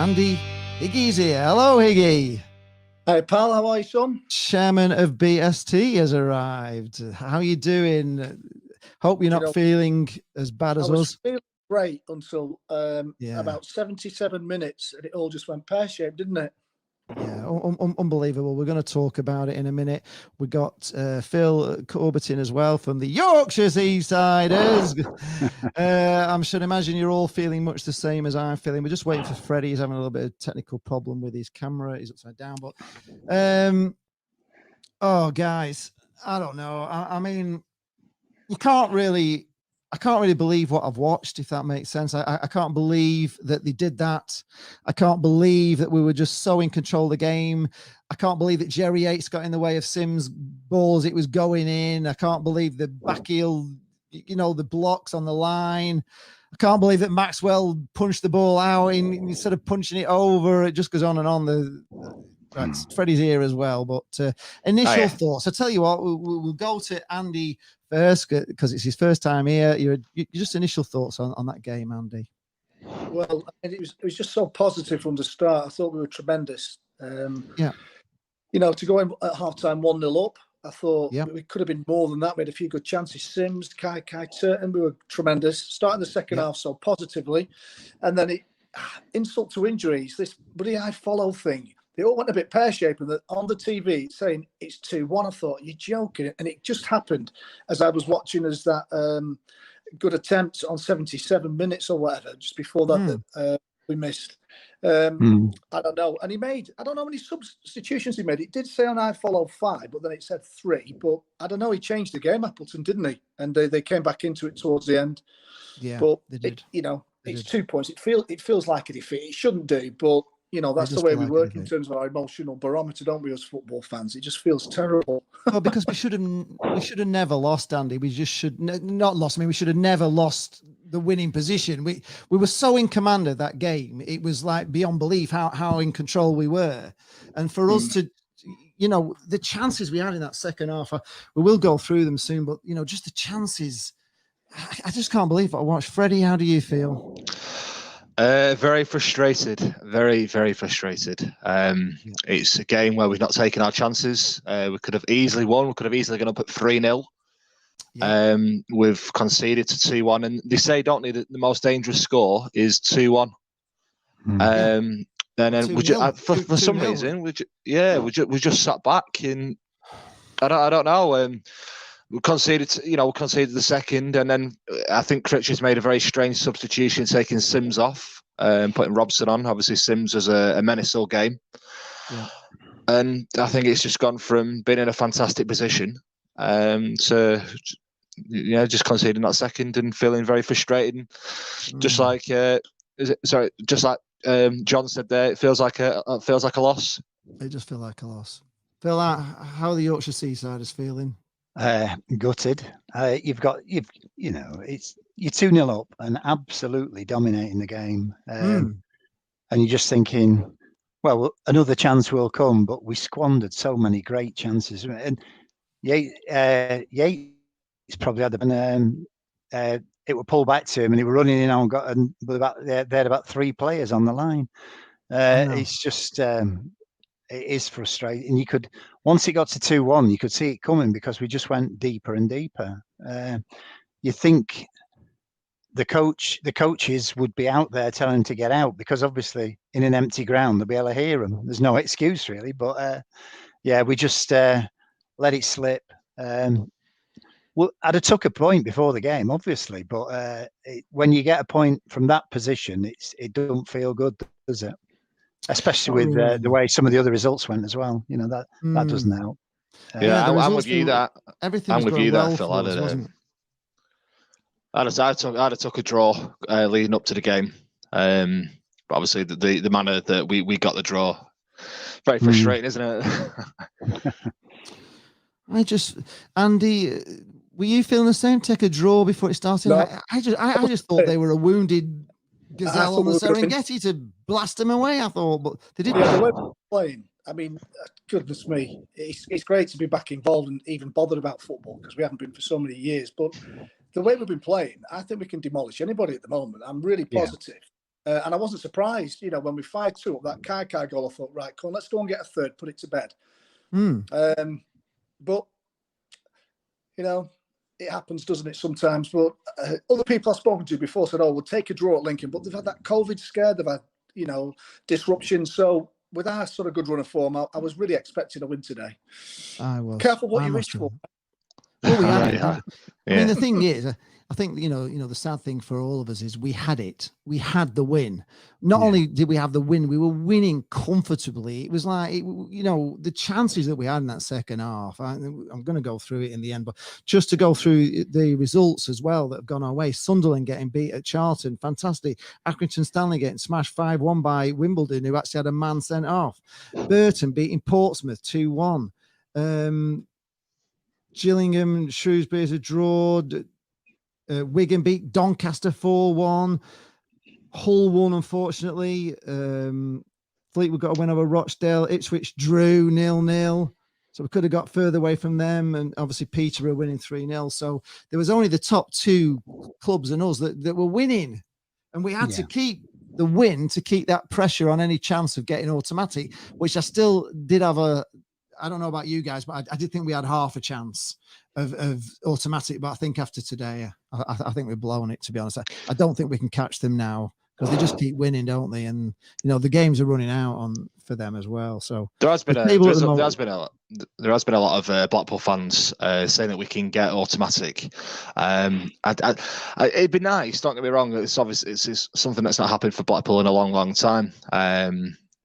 Andy Higgy's here. Hello, Higgy. Hey, pal, how are you, son? Chairman of BST has arrived. How are you doing? Hope you're not feeling as bad as us. I was feeling great until about 77 minutes, and it all just went pear-shaped, didn't it? Yeah, unbelievable. We're going to talk about it in a minute. We got Phil Corbett in as well from the Yorkshire Seasiders. I'm sure imagine you're all feeling much the same as I'm feeling. We're just waiting for Freddy. He's having a little bit of technical problem with his camera. He's upside down. But, oh, guys, I don't know. I mean, I can't really believe what I've watched, if that makes sense. I can't believe that they did that. I can't believe that we were just so in control of the game. I can't believe that Jerry Yates got in the way of Sims' balls. It was going in. I can't believe the back heel, the blocks on the line. I can't believe that Maxwell punched the ball out instead of punching it over. It just goes on and on. Right, Freddy's here as well. But initial thoughts. I tell you what, we'll go to Andy first because it's his first time here. Your just initial thoughts on that game, Andy. Well, it was just so positive from the start. I thought we were tremendous. To go in at halftime 1-0 up, I thought we could have been more than that. We had a few good chances. Sims, Kai Turton, we were tremendous. Starting the second half so positively, and then insult to injuries. This bloody I follow thing. They all went a bit pear-shaped, and on the TV saying it's 2-1. I thought, you're joking. And it just happened as I was watching as that good attempt on 77 minutes or whatever, just before that we missed. I don't know. And I don't know how many substitutions he made. It did say on I follow 5, but then it said 3. But I don't know. He changed the game, Appleton, didn't he? And they came back into it towards the end. Yeah, but they did. It's 2 points. It feels like a defeat. It shouldn't do, but that's the way we work in terms of our emotional barometer, don't we, as football fans? It just feels terrible. Well, because we should have never lost, Andy. We just should not lost. I mean, we should have never lost the winning position. We were so in command of that game. It was like beyond belief how in control we were. And for us to, the chances we had in that second half, we will go through them soon, but, just the chances, I just can't believe what I watched. Freddy, how do you feel? Very frustrated, very, very frustrated. It's a game where we've not taken our chances. We could have easily won. We could have easily gone up at 3-0. We've conceded to 2-1, and they say, don't they, that the most dangerous score is 2-1. And then for some reason, we just sat back, and I don't know. We conceded the second, and then I think Critch's made a very strange substitution, taking Sims off and putting Robson on. Obviously, Sims was a menace all game. Yeah. And I think it's just gone from being in a fantastic position to just conceding that second and feeling very frustrated. Just like John said there, it feels like a loss. It just feels like a loss. Phil, how are the Yorkshire Seasiders feeling? Gutted. You're 2-0 up and absolutely dominating the game, and you're just thinking, well, another chance will come, but we squandered so many great chances. And Yates probably had it would pull back to him, and he was running in and they had about 3 players on the line. It's just. It is frustrating. Once it got to 2-1, you could see it coming because we just went deeper and deeper. You think the coaches would be out there telling them to get out, because obviously in an empty ground they'll be able to hear them. There's no excuse really, but we just let it slip. I'd have took a point before the game, obviously, but when you get a point from that position, it doesn't feel good, does it? Especially with the way some of the other results went as well. That doesn't help. I'm with you that. I'm with you that, Phil. I'd have took a draw leading up to the game. But obviously the manner that we got the draw, very frustrating, isn't it? Andy, were you feeling the same? Take a draw before it started? No. I just thought they were a wounded gazelle on the Serengeti to blast them away, I thought, but they didn't. Yeah, the way we're playing, I mean, goodness me, it's great to be back involved and even bothered about football, because we haven't been for so many years. But the way we've been playing, I think we can demolish anybody at the moment. I'm really positive. And I wasn't surprised, when we 5-2 up that Kai goal, I thought, right, come on, let's go and get a third, put it to bed. But, it happens, doesn't it, sometimes? But other people I've spoken to before said, we'll take a draw at Lincoln. But they've had that COVID scare. They've had, disruption. So with our sort of good run of form, I was really expecting a win today. I was. Careful what you wish for. Well, we had it. I mean, the thing is, I think, the sad thing for all of us is we had it. We had the win. Not only did we have the win, we were winning comfortably. It was like, the chances that we had in that second half, I'm going to go through it in the end, but just to go through the results as well that have gone our way. Sunderland getting beat at Charlton, fantastic. Accrington Stanley getting smashed 5-1 by Wimbledon, who actually had a man sent off. Burton beating Portsmouth 2-1. Gillingham, Shrewsbury's a draw. Wigan beat Doncaster 4-1. Hull won, unfortunately. Fleetwood got a win over Rochdale. Ipswich drew 0-0. So we could have got further away from them. And obviously Peterborough winning 3-0. So there was only the top two clubs and us that were winning. And we had to keep the win to keep that pressure on any chance of getting automatic, which I still did have I don't know about you guys, but I did think we had half a chance of automatic. But I think after today, I think we're blowing it, to be honest. I don't think we can catch them now because they just keep winning, don't they? And, the games are running out for them as well. So there has been a lot of Blackpool fans saying that we can get automatic. It'd be nice, don't get me wrong. It's obviously it's something that's not happened for Blackpool in a long, long time.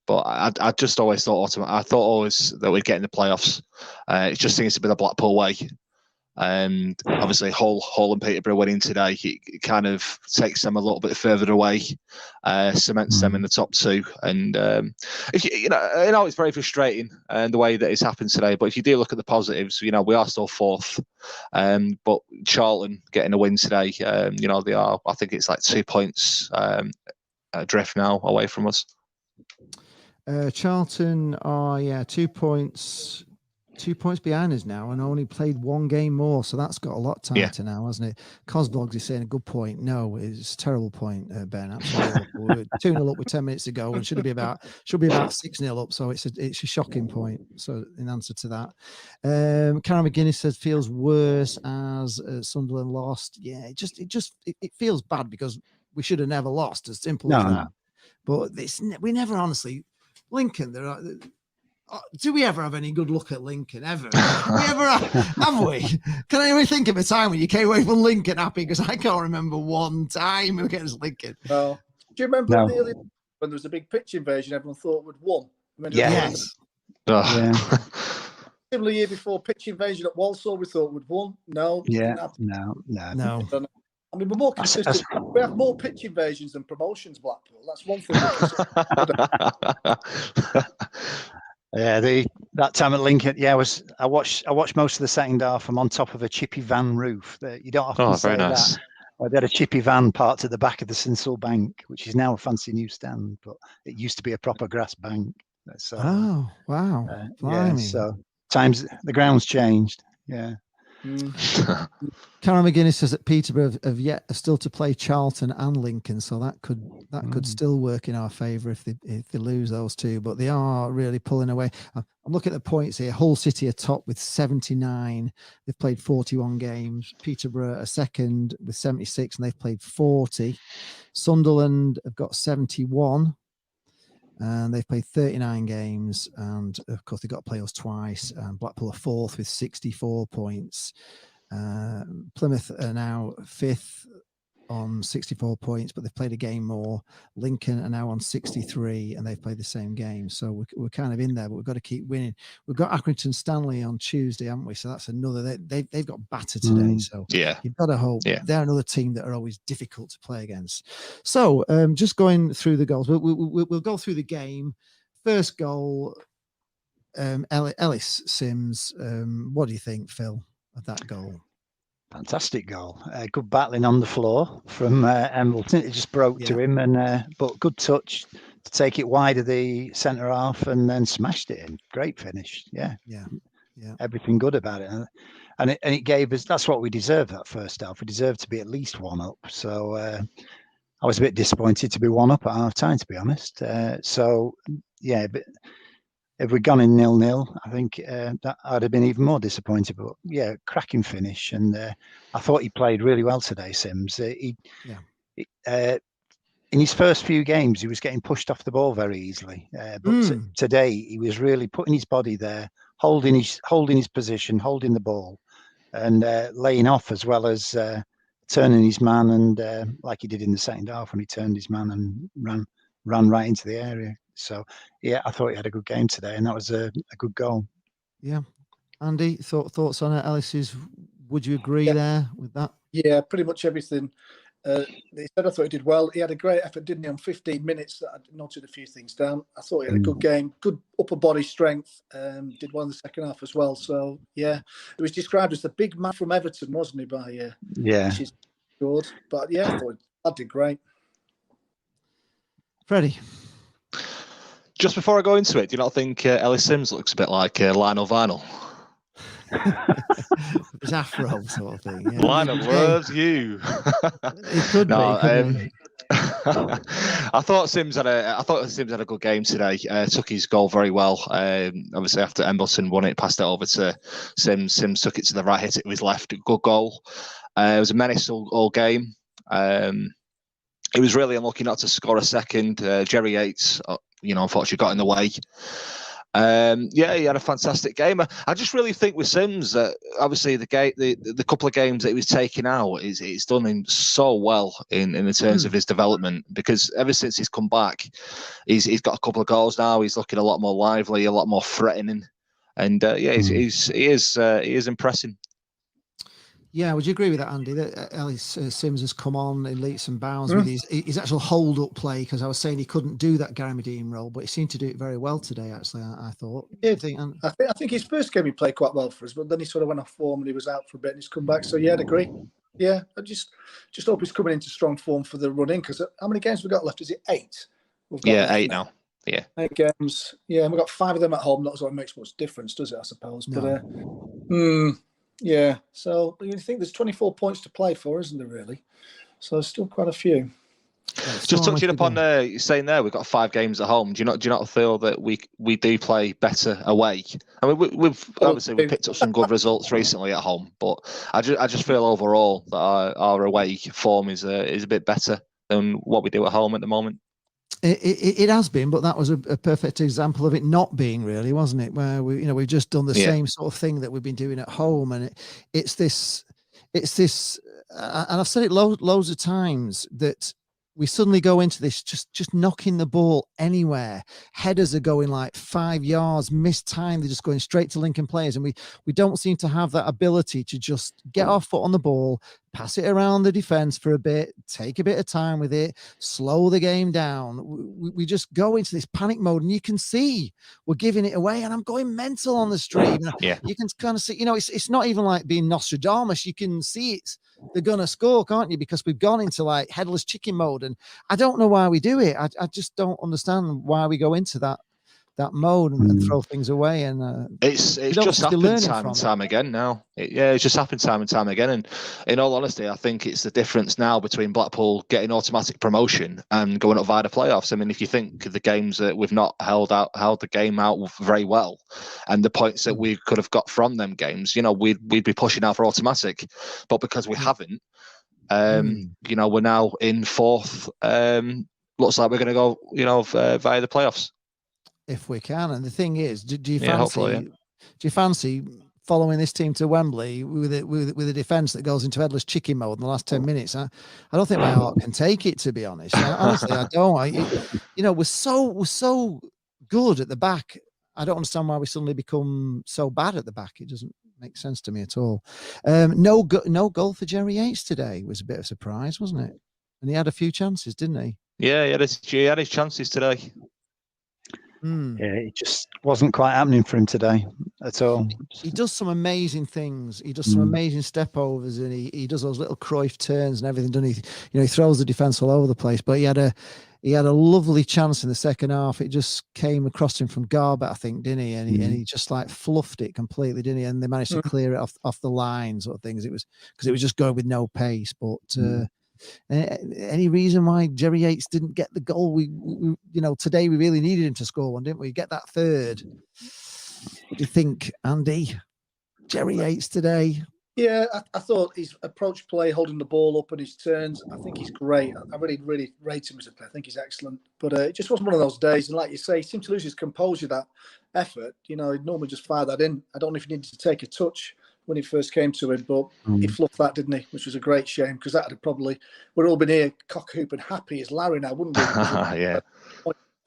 But I just always thought always that we'd get in the playoffs. It just seems to be the Blackpool way. And obviously Hull and Peterborough winning today, it kind of takes them a little bit further away, cements them in the top two. And it's very frustrating the way that it's happened today. But if you do look at the positives, we are still fourth. But Charlton getting a win today, they are. I think it's like 2 points adrift now away from us. Charlton are 2 points behind us now and only played one game more, so that's got a lot tighter now, hasn't it? Cosvlogs is saying a good point. No, it's a terrible point, Ben. Absolutely. We're 2-0 up with 10 minutes to go and should be about 6-0 up, so it's a shocking point. So in answer to that, Karen McGuinness says feels worse as Sunderland lost. Yeah, it feels bad because we should have never lost, as simple as that. No. But we never honestly. Lincoln, do we ever have any good luck at Lincoln? Ever? Have we? Can I ever think of a time when you came away from Lincoln happy? Because I can't remember one time against Lincoln. No. Do you remember when there was a big pitch invasion? Everyone thought we'd won. Yes. Similar year before, pitch invasion at Walsall, we thought we'd won. No. Yeah. No. I mean, we're more consistent. We have more pitch invasions than promotions, Blackpool. That's one thing. That time at Lincoln, I watched most of the second half. I'm on top of a chippy van roof. You don't often say that. They had a chippy van parked at the back of the Sinsel Bank, which is now a fancy new stand, but it used to be a proper grass bank. So, oh wow! So the ground's changed. Yeah. Karen McGuinness says that Peterborough have still to play Charlton and Lincoln, so that could still work in our favour if they lose those two. But they are really pulling away. I'm looking at the points here. Hull City are top with 79. They've played 41 games. Peterborough are second with 76, and they've played 40. Sunderland have got 71. And they've played 39 games, and of course they've got to play us twice. And Blackpool are fourth with 64 points. Plymouth are now fifth on 64 points, but they've played a game more. Lincoln are now on 63, and they've played the same game. So we're kind of in there, but we've got to keep winning. We've got Accrington Stanley on Tuesday, haven't we? So that's another. They've got battered today. So you've got to hope. Yeah. They're another team that are always difficult to play against. So just going through the goals, we'll go through the game. First goal, Ellis Sims. What do you think, Phil, of that goal? Fantastic goal. Good battling on the floor from Embleton. It just broke to him, but good touch to take it wide of the centre half and then smashed it in. Great finish. Yeah. Everything good about it. And it gave us, that's what we deserved that first half. We deserved to be at least one up. So I was a bit disappointed to be 1 up at half time, to be honest. So yeah, but if we'd gone in 0-0, I think that I'd have been even more disappointed. But yeah, cracking finish, and I thought he played really well today, Sims. In his first few games, he was getting pushed off the ball very easily. But today, he was really putting his body there, holding his position, holding the ball, and laying off, as well as turning his man, and like he did in the second half when he turned his man and ran right into the area. So yeah, I thought he had a good game today, and that was a good goal. Yeah, Andy, thoughts on it? Ellis's, would you agree there with that? Yeah, pretty much everything. He said I thought he did well. He had a great effort, didn't he, on 15 minutes. I noted a few things down. I thought he had a good game, good upper body strength. Did well in the second half as well. So yeah, it was described as the big man from Everton, wasn't he? By she's good, but yeah, I thought I did great. Freddie. Just before I go into it, do you not think Ellis Sims looks a bit like Lionel Vinyl? His afro sort of thing. Yeah. Lionel loves you. He could be. I thought Sims had a good game today. Took his goal very well. Obviously, after Embleton won it, passed it over to Sims. Sims took it to the right, hit it with his left. Good goal. It was a menace all game. He was really unlucky not to score a second. Jerry Yates, unfortunately got in the way. He had a fantastic game. I just really think with Sims that obviously the couple of games that he was taking out he's done him so well in the terms of his development, because ever since he's come back, he's got a couple of goals now. He's looking a lot more lively, a lot more threatening, and he is impressing. Yeah, would you agree with that, Andy? That Ellis Sims has come on in leaps and bounds with his actual hold-up play? Because I was saying he couldn't do that Gary Medine role, but he seemed to do it very well today. Actually, I thought. Yeah, I think his first game he played quite well for us, but then he sort of went off form and he was out for a bit and he's come back. So yeah, I'd agree. Yeah, I just hope he's coming into strong form for the run in, because how many games we got left? Is it 8? Yeah, 8 now. Yeah, 8 games. Yeah, and we've got 5 of them at home. Not so it makes much difference, does it? I suppose. No. But yeah, so you think there's 24 points to play for, isn't there, really? So there's still quite a few. Just touching upon you saying there, we've got 5 games at home. Do you not feel that we do play better away? I mean, we've picked up some good results recently at home, but I just feel overall that our away form is a bit better than what we do at home at the moment. It has been, but that was a perfect example of it not being, really, wasn't it? Where we've just done the same sort of thing that we've been doing at home, and it's this, and I've said it loads of times, that we suddenly go into this just knocking the ball anywhere. Headers are going like 5 yards, missed time. They're just going straight to Lincoln players, and we don't seem to have that ability to just get our foot on the ball, pass it around the defense for a bit, take a bit of time with it, slow the game down. We just go into this panic mode, and you can see we're giving it away, and I'm going mental on the stream. Yeah. You can kind of see, it's not even like being Nostradamus. You can see they're going to score, can't you? Because we've gone into like headless chicken mode, and I don't know why we do it. I just don't understand why we go into that mode and throw things away. And it's just happened time and time again now. It's just happened time and time again. And in all honesty, I think it's the difference now between Blackpool getting automatic promotion and going up via the playoffs. I mean, if you think of the games that we've not held the game out very well, and the points that we could have got from them games, we'd be pushing out for automatic. But because we haven't, we're now in 4th. Looks like we're going to go, via the playoffs. If we can. And the thing is, do you fancy following this team to Wembley with a defence that goes into headless chicken mode in the last 10 minutes? I don't think my heart can take it, to be honest. Honestly, I don't. We're so good at the back. I don't understand why we suddenly become so bad at the back. It doesn't make sense to me at all. No goal for Jerry Yates today was a bit of a surprise, wasn't it? And he had a few chances, didn't he? Yeah, he had his chances today. Yeah, it just wasn't quite happening for him today at all. He does some amazing things. He does some amazing step overs, and he does those little Cruyff turns and everything. Doesn't he? He throws the defense all over the place. But he had a lovely chance in the second half. It just came across him from Corbett, I think, didn't he? And he just like fluffed it completely, didn't he? And they managed to clear it off the line, sort of things. It was because it was just going with no pace. But Any reason why Jerry Yates didn't get the goal? We today we really needed him to score one, didn't we? Get that third. What do you think, Andy? Jerry Yates today? Yeah, I thought his approach play, holding the ball up and his turns, I think he's great. I really, really rate him as a player. I think he's excellent. But it just wasn't one of those days. And like you say, he seemed to lose his composure, that effort. He'd normally just fire that in. I don't know if he needed to take a touch when he first came to him, but he fluffed that, didn't he? Which was a great shame, because that had probably, we'd all been here cock hoop and happy as Larry now, wouldn't we? Yeah.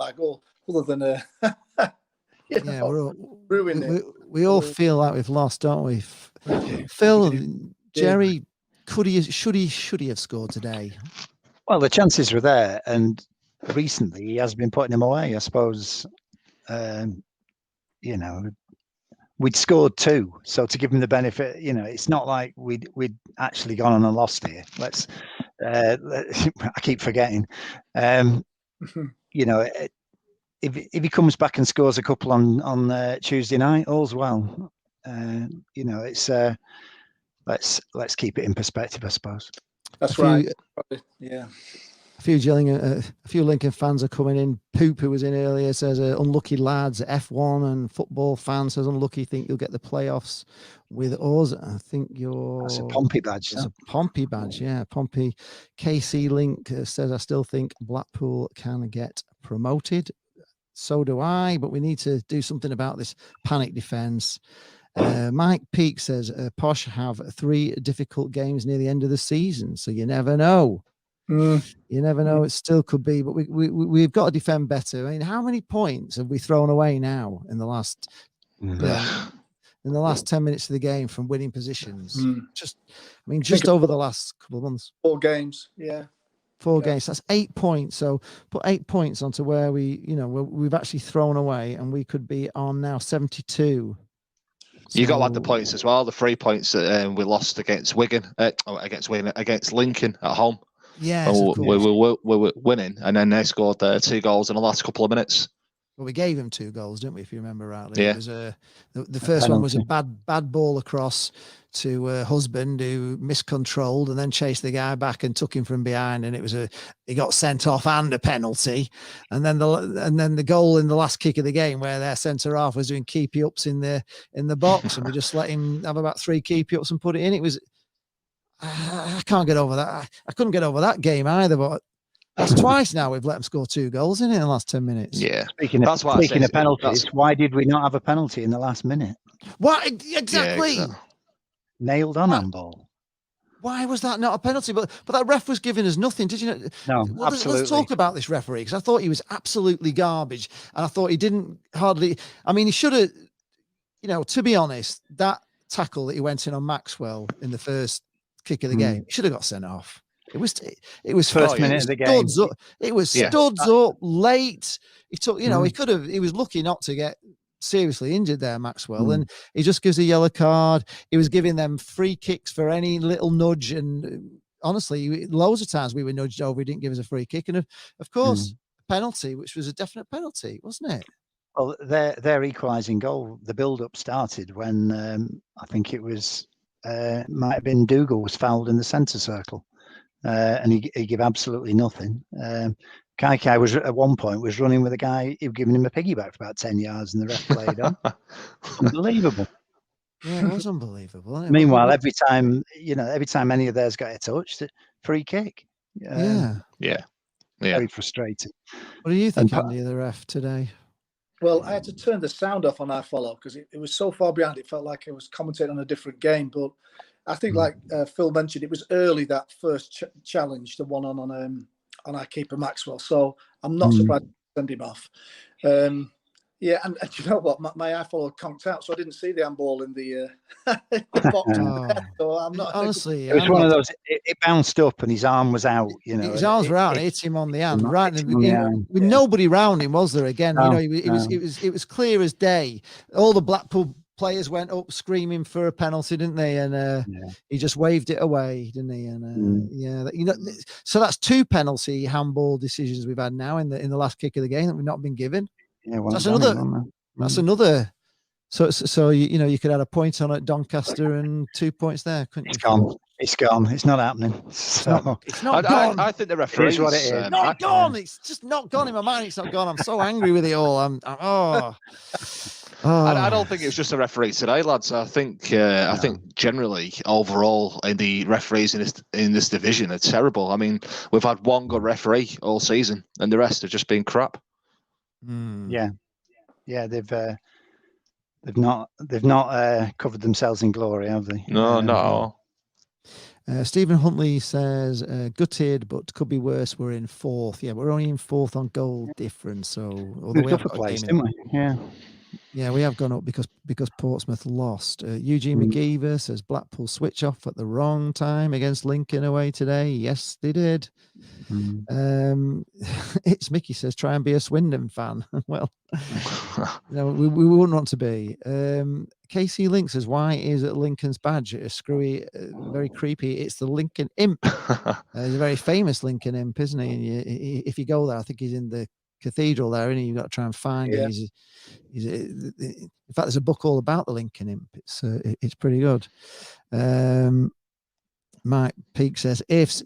Other than ruining it. We all feel like we've lost, don't we? Phil, Jerry, should he have scored today? Well, the chances were there, and recently he has been putting them away. I suppose, we'd scored 2, so to give him the benefit, it's not like we'd actually gone on and lost here. I keep forgetting. If he comes back and scores a couple on Tuesday night, all's well. It's let's keep it in perspective, I suppose. That's right. Yeah. A few Lincoln fans are coming in. Poop, who was in earlier, says unlucky lads. F1 and football fan says unlucky. Think you'll get the playoffs with us. I think that's a Pompey badge. It's a Pompey badge, yeah. Pompey. KC Link says I still think Blackpool can get promoted. So do I, but we need to do something about this panic defence. Mike Peake says Posh have 3 difficult games near the end of the season, so you never know. You never know. It still could be, but we've got to defend better. I mean, how many points have we thrown away now in the last 10 minutes of the game from winning positions? Just over the last couple of months. 4 games, yeah. 4 games. That's 8 points. So put 8 points onto where we've actually thrown away, and we could be on now 72. You got to add the points as well. The 3 points that we lost against against Lincoln at home. Yeah, we were winning, and then they scored 2 goals in the last couple of minutes. Well, we gave him 2 goals, didn't we? If you remember rightly, yeah. It was the first one was a bad ball across to Husband, who miscontrolled and then chased the guy back and took him from behind, and he got sent off and a penalty, and then the goal in the last kick of the game where their centre half was doing keepy ups in the box, and we just let him have about 3 keepy ups and put it in. It was I can't get over that. I couldn't get over that game either, but. That's twice now we've let them score 2 goals in the last 10 minutes. Yeah. Speaking of penalties, why did we not have a penalty in the last minute? What exactly? Yeah, nailed on handball. Why was that not a penalty? But that ref was giving us nothing. Did you know? No, absolutely. Let's talk about this referee, because I thought he was absolutely garbage, and I thought he didn't hardly. I mean, he should have. To be honest, that tackle that he went in on Maxwell in the first kick of the game, he should have got sent off. It was first minute of the game. It was studs up late. He took, he was lucky not to get seriously injured there, Maxwell, and he just gives a yellow card. He was giving them free kicks for any little nudge, and honestly, loads of times we were nudged over. He didn't give us a free kick, and of course, a penalty, which was a definite penalty, wasn't it? Well, their equalising goal, the build-up started when I think it was might have been Doogle was fouled in the centre circle. And he gave absolutely nothing. Kai was at one point was running with a guy who giving him a piggyback for about 10 yards, and the ref played on. Unbelievable. Yeah, it was unbelievable. Meanwhile, every time any of theirs got a touch, free kick. Yeah. Very frustrating. What do you think, Andy, of the ref today? Well, I had to turn the sound off on our follow because it was so far behind. It felt like I was commentating on a different game, but. I think, like Phil mentioned, it was early, that first challenge, the one on our keeper Maxwell. So I'm not surprised to send him off. And you know what? My iPhone conked out, so I didn't see the handball in the box. So I'm not. Honestly, it was one of those. It bounced up, and his arm was out. His arms were out. It hit him on the hand, right? With nobody round him, was there? Again, it was clear as day. All the Blackpool players went up screaming for a penalty, didn't they? And he just waved it away, didn't he? And so that's 2 penalty handball decisions we've had now in the last kick of the game that we've not been given. Yeah, that's another So you could add a point on at Doncaster and 2 points there, couldn't you? It's gone. It's gone. It's not happening. So it's not gone. I think the referees. It is what it is. Not gone. It's just not gone in my mind. It's not gone. I'm so angry with it all. I don't think it was just a referee today, lads. I think generally overall in the referees in this division are terrible. I mean, we've had one good referee all season, and the rest have just been crap. Mm. Yeah, they've not covered themselves in glory, have they? No, not at all. Stephen Huntley says, gutted, but could be worse. We're in 4th. Yeah, we're only in 4th on goal difference. So although we have got a game didn't we? Yeah, we have gone up because Portsmouth lost. Eugene McGeever says Blackpool switch off at the wrong time against Lincoln away today. Yes, they did. It's Mickey says try and be a Swindon fan. Well, we wouldn't want to be. KC Link says why is Lincoln's badge screwy, very creepy? It's the Lincoln Imp. He's a very famous Lincoln Imp, isn't he? And if you go there, I think he's in the cathedral there, and you've got to try and find him. In fact, there's a book all about the Lincoln Imp. It's pretty good. Mike Peake says ifs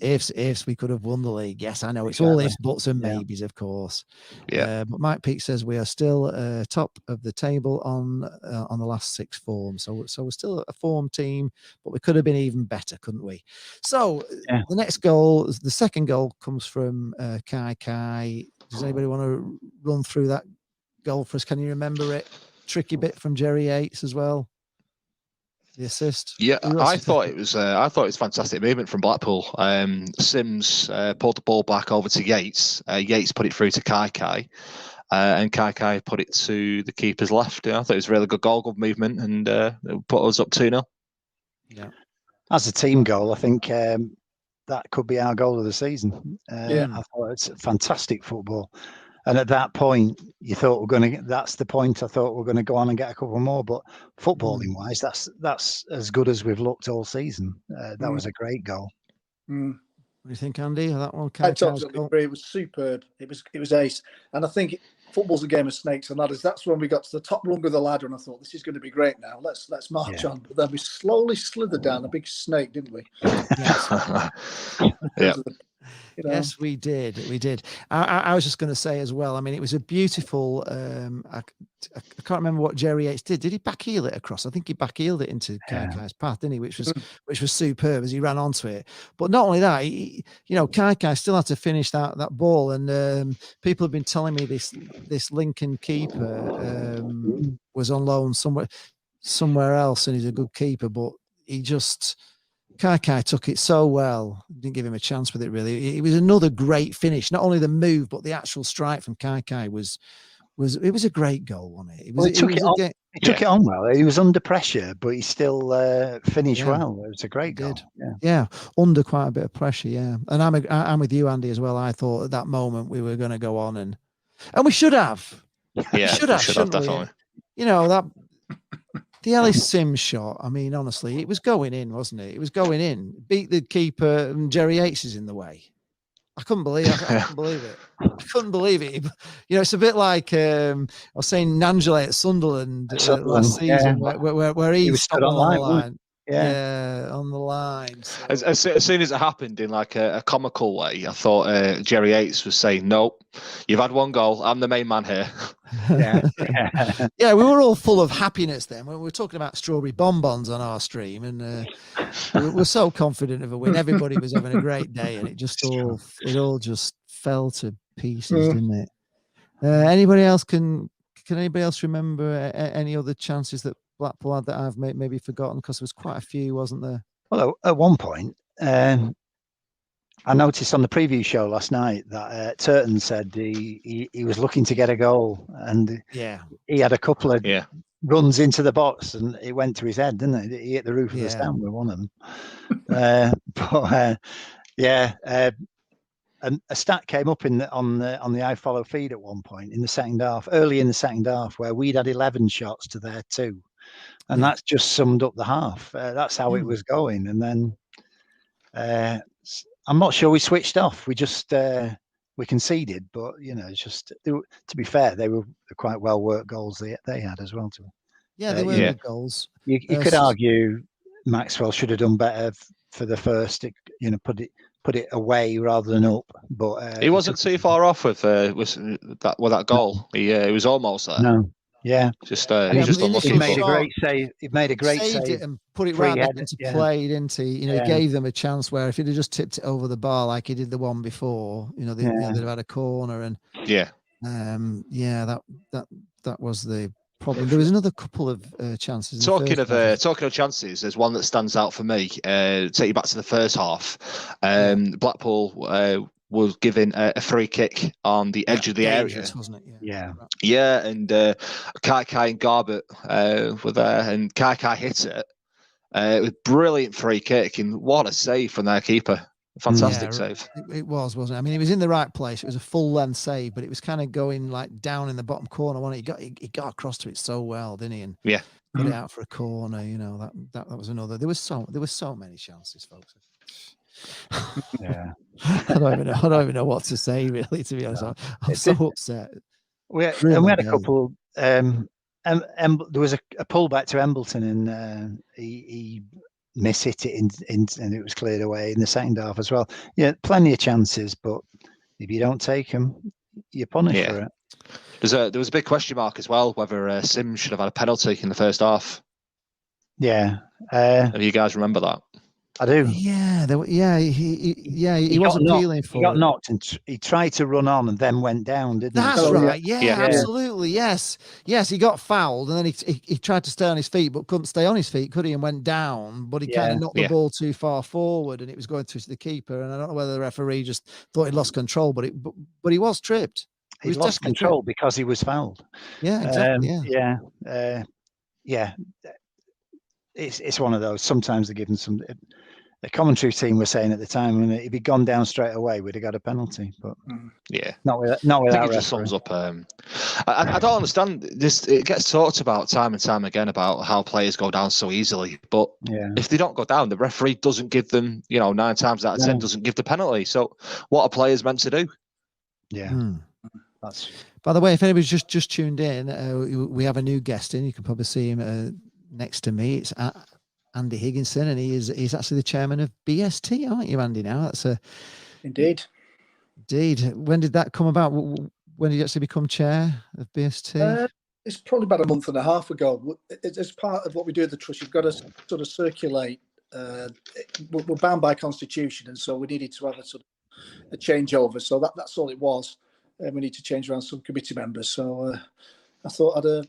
we could have won the league. Yes, I know it's all ifs, buts and maybes, of course. But Mike Peake says we are still top of the table on the last 6 forms, so we're still a form team, but we could have been even better, couldn't we? So the next goal, the second goal, comes from Kai. Does anybody want to run through that goal for us? Can you remember it? Tricky bit from Jerry Yates as well. The assist. Yeah, I thought it was fantastic movement from Blackpool. Sims pulled the ball back over to Yates. Yates put it through to Kai, and Kai put it to the keeper's left. I thought it was a really good goal, good movement, and it put us up 2-0. Yeah, as a team goal, I think that could be our goal of the season. I thought it's fantastic football. And at that point, you thought that's the point. I thought we're going to go on and get a couple more. But footballing wise, that's as good as we've looked all season. That was a great goal. What do you think, Andy? That one? I totally agree. It was superb. It was ace. And I think football's a game of snakes and ladders. That's when we got to the top rung of the ladder, and I thought this is going to be great now. Let's march on. But then we slowly slithered down a big snake, didn't we? Yes, we did. I was just going to say as well, I mean, it was a beautiful, I can't remember what Jerry Yates did. Did he backheel it across? I think he backheeled it into Kaikai's path, didn't he? Which was superb as he ran onto it. But not only that, Kaikai still had to finish that ball. And people have been telling me this Lincoln keeper was on loan somewhere else, and he's a good keeper, but he just... Kai took it so well. Didn't give him a chance with it, really. It was another great finish. Not only the move, but the actual strike from Kai was a great goal, wasn't it? He took it on well. He was under pressure, but he still finished well. It was a great goal. Yeah, under quite a bit of pressure, yeah. And I'm with you, Andy, as well. I thought at that moment we were going to go on, and we should have. Yeah, we should have definitely. That... The Ellis Sims shot, I mean, honestly, it was going in, wasn't it? It was going in. Beat the keeper, and Jerry Yates is in the way. I couldn't believe it. I couldn't believe it. It's a bit like I was saying Nangela at Sunderland last season, where he was stopped on the line. On the line. So. As soon as it happened in like a comical way, I thought Jerry Yates was saying, "Nope, you've had one goal. I'm the main man here." We were all full of happiness then. We were talking about strawberry bonbons on our stream, and we were so confident of a win. Everybody was having a great day, and it all just fell to pieces, didn't it? Anybody else can anybody else remember any other chances that Blackpool had that I've maybe forgotten? Because there was quite a few, wasn't there? Well, at one point, I noticed on the preview show last night that Turton said he was looking to get a goal, and he had a couple of runs into the box, and it went to his head, didn't it? He hit the roof of the stand with one of them. And a stat came up on the iFollow feed at one point in the second half, early in the second half, where we'd had 11 shots to their 2, and that's just summed up the half. That's how it was going, and then I'm not sure we switched off. We just we conceded, but it's just to be fair, they were quite well worked goals they had as well. Yeah, they were good goals. You could argue Maxwell should have done better for the first. Put it away rather than up. But he wasn't too far off with that goal. He was almost there. No, yeah, just unlucky. He made a great save. He made a great saved save it and put it right back into play, didn't he? He gave them a chance where if he'd have just tipped it over the bar like he did the one before, they'd have had a corner and that was the problem. There was another couple of chances. Talking of chances, there's one that stands out for me. Take you back to the first half. Blackpool was given a free kick on the edge of the area, wasn't it? Yeah, and Kai and Corbett were there, and Kai hit it. It was a brilliant free kick, and what a save from their keeper. Fantastic save. It was, wasn't it? I mean, it was in the right place. It was a full length save, but it was kind of going like down in the bottom corner. He got across to it so well, didn't he? And put it out for a corner. That was another. There was so many chances, folks. Yeah, I don't even know what to say, really. To be honest, I'm so upset. We had a couple. There was a pullback to Embleton, and he mishit it and it was cleared away in the second half as well. Yeah, plenty of chances, but if you don't take them, you're punished for it. There was a big question mark as well whether Sims should have had a penalty in the first half. Yeah, do you guys remember that? I do. Yeah, he wasn't feeling for it. He got knocked and he tried to run on and then went down, didn't he? That's right. Yeah, absolutely. Yes, he got fouled and then he tried to stay on his feet but couldn't stay on his feet, could he? And went down, but he kind of knocked the ball too far forward and it was going through to the keeper. And I don't know whether the referee just thought he lost control, but he was tripped. He lost control because he was fouled. Yeah, exactly. It's one of those. Sometimes they're given some. The commentary team were saying at the time, if he'd gone down straight away, we'd have got a penalty. But not with that. It just sums up. I don't understand this. It gets talked about time and time again about how players go down so easily. But if they don't go down, the referee doesn't give them. 9 times out of 10 doesn't give the penalty. So what are players meant to do? Yeah. By the way, if anybody's just tuned in, we have a new guest in. You can probably see him next to me. It's Andy Higginson, and he's actually the chairman of BST, aren't you, Andy? Now that's indeed. When did that come about? When did you actually become chair of BST? It's probably about a month and a half ago. As part of what we do at the trust, you've got to sort of circulate. We're bound by constitution, and so we needed to have a sort of a changeover. So that's all it was. We need to change around some committee members. So I thought I'd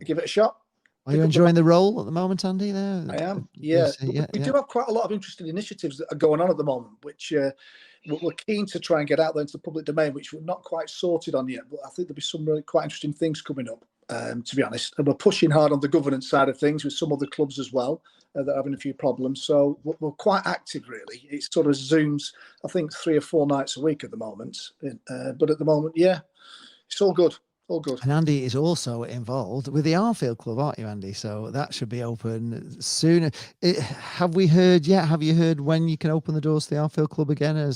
give it a shot. Are you enjoying the role at the moment, Andy? There, I am. Yeah, we do have quite a lot of interesting initiatives that are going on at the moment, which we're keen to try and get out there into the public domain, which we're not quite sorted on yet. But I think there'll be some really quite interesting things coming up. To be honest, and we're pushing hard on the governance side of things with some other clubs as well that are having a few problems. So we're quite active, really. It sort of zooms, I think, 3 or 4 nights a week at the moment. But at the moment, it's all good. All good. And Andy is also involved with the Arfield Club, aren't you, Andy? So that should be open soon. Have we heard yet? Have you heard when you can open the doors to the Arfield Club again? Are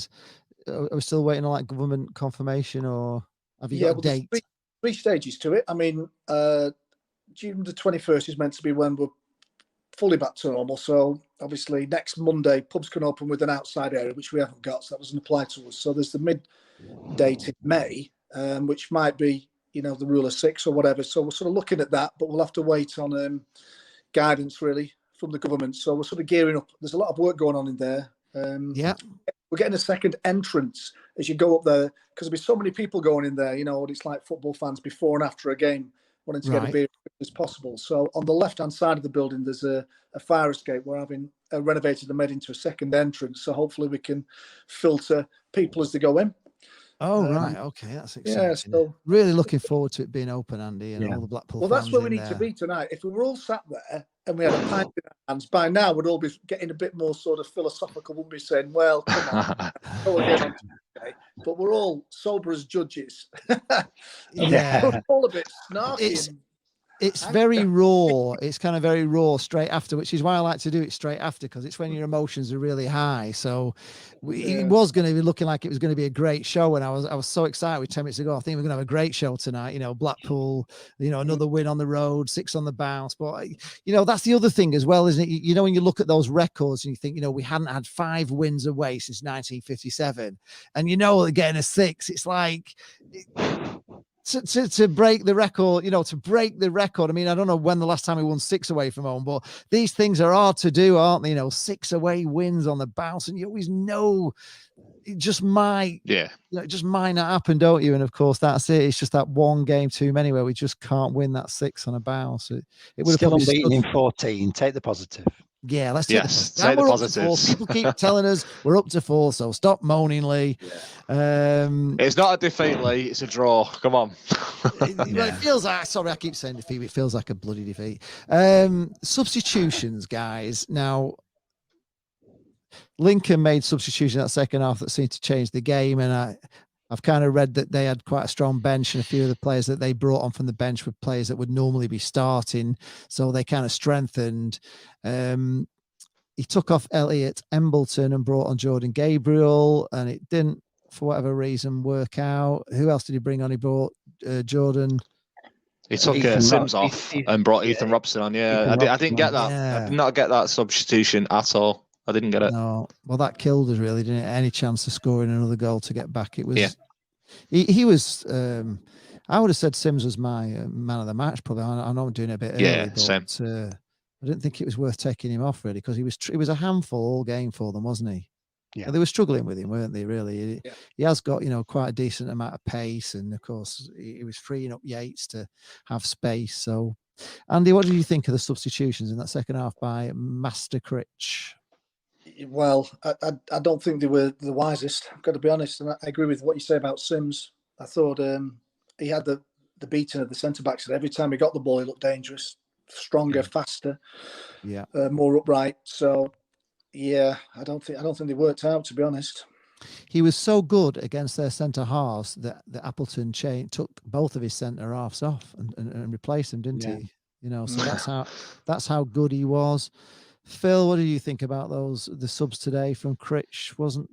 we still waiting on government confirmation, or have you got a date? Three stages to it. I mean, June the 21st is meant to be when we're fully back to normal. So obviously next Monday, pubs can open with an outside area, which we haven't got. So that doesn't apply to us. So there's the mid date in May, which might be, the rule of 6 or whatever. So we're sort of looking at that, but we'll have to wait on guidance really from the government. So we're sort of gearing up. There's a lot of work going on in there. We're getting a second entrance as you go up there, because there'll be so many people going in there. What it's like, football fans before and after a game wanting to get a beer as quick as possible. So on the left-hand side of the building, there's a fire escape. We're having renovated and made into a second entrance. So hopefully we can filter people as they go in. Oh, right. Okay. That's exciting. So really looking forward to it being open, Andy, and all the Blackpool fans. Well, that's where we need to be tonight. If we were all sat there and we had a pint in our hands, by now we'd all be getting a bit more sort of philosophical, wouldn't be saying, well, come on, go again on Tuesday. But we're all sober as judges. We're all a bit snarky. it's very raw. It's kind of very raw straight after, which is why I like to do it straight after, because it's when your emotions are really high. So it was going to be looking like it was going to be a great show, and I was so excited with 10 minutes ago. I think we're going to have a great show tonight. You know, Blackpool, you know, another win on the road, 6 on the bounce. But you know, that's the other thing as well, isn't it? You know, when you look at those records and you think, you know, we hadn't had 5 wins away since 1957, and you know, getting a 6, it's like. To break the record, you know, to break the record. I mean, I don't know when the last time we won 6 away from home, but these things are hard to do, aren't they? You know, 6 away wins on the bounce, and you always know it just might, you know, it just might not happen, don't you? And of course, that's it. It's just that one game too many where we just can't win that 6 on a bounce. It would still unbeaten in 14. Take the positive. Yeah, let's take the positives. People keep telling us we're up to 4, so stop moaning, Lee. It's not a defeat, Lee. It's a draw. Come on. It feels like, sorry, I keep saying defeat. It feels like a bloody defeat. Substitutions, guys. Now, Lincoln made substitutions in that second half that seemed to change the game, and I've kind of read that they had quite a strong bench, and a few of the players that they brought on from the bench were players that would normally be starting. So they kind of strengthened. He took off Elliot Embleton and brought on Jordan Gabriel, and it didn't, for whatever reason, work out. Who else did he bring on? He brought Jordan. He took Sims off and brought Ethan Robson on. Yeah, I didn't get that. Yeah. I did not get that substitution at all. I didn't get it. No, well, that killed us, really, didn't it? Any chance of scoring another goal to get back? It was. He was. I would have said Sims was my man of the match. Probably. I know I'm doing it a bit early, but same. I didn't think it was worth taking him off, really, because he was a handful all game for them, wasn't he? Yeah, and they were struggling with him, weren't they? Really, he has got, you know, quite a decent amount of pace, and of course he was freeing up Yates to have space. So, Andy, what did you think of the substitutions in that second half by Master Critch? Well, I don't think they were the wisest. I've got to be honest, and I agree with what you say about Sims. I thought he had the beating of the centre backs, and every time he got the ball, he looked dangerous, stronger, faster, more upright. So, yeah, I don't think they worked out, to be honest. He was so good against their centre halves that Appleton took both of his centre halves off and replaced them, didn't he? You know, so that's how good he was. Phil, what do you think about the subs today from Critch? Wasn't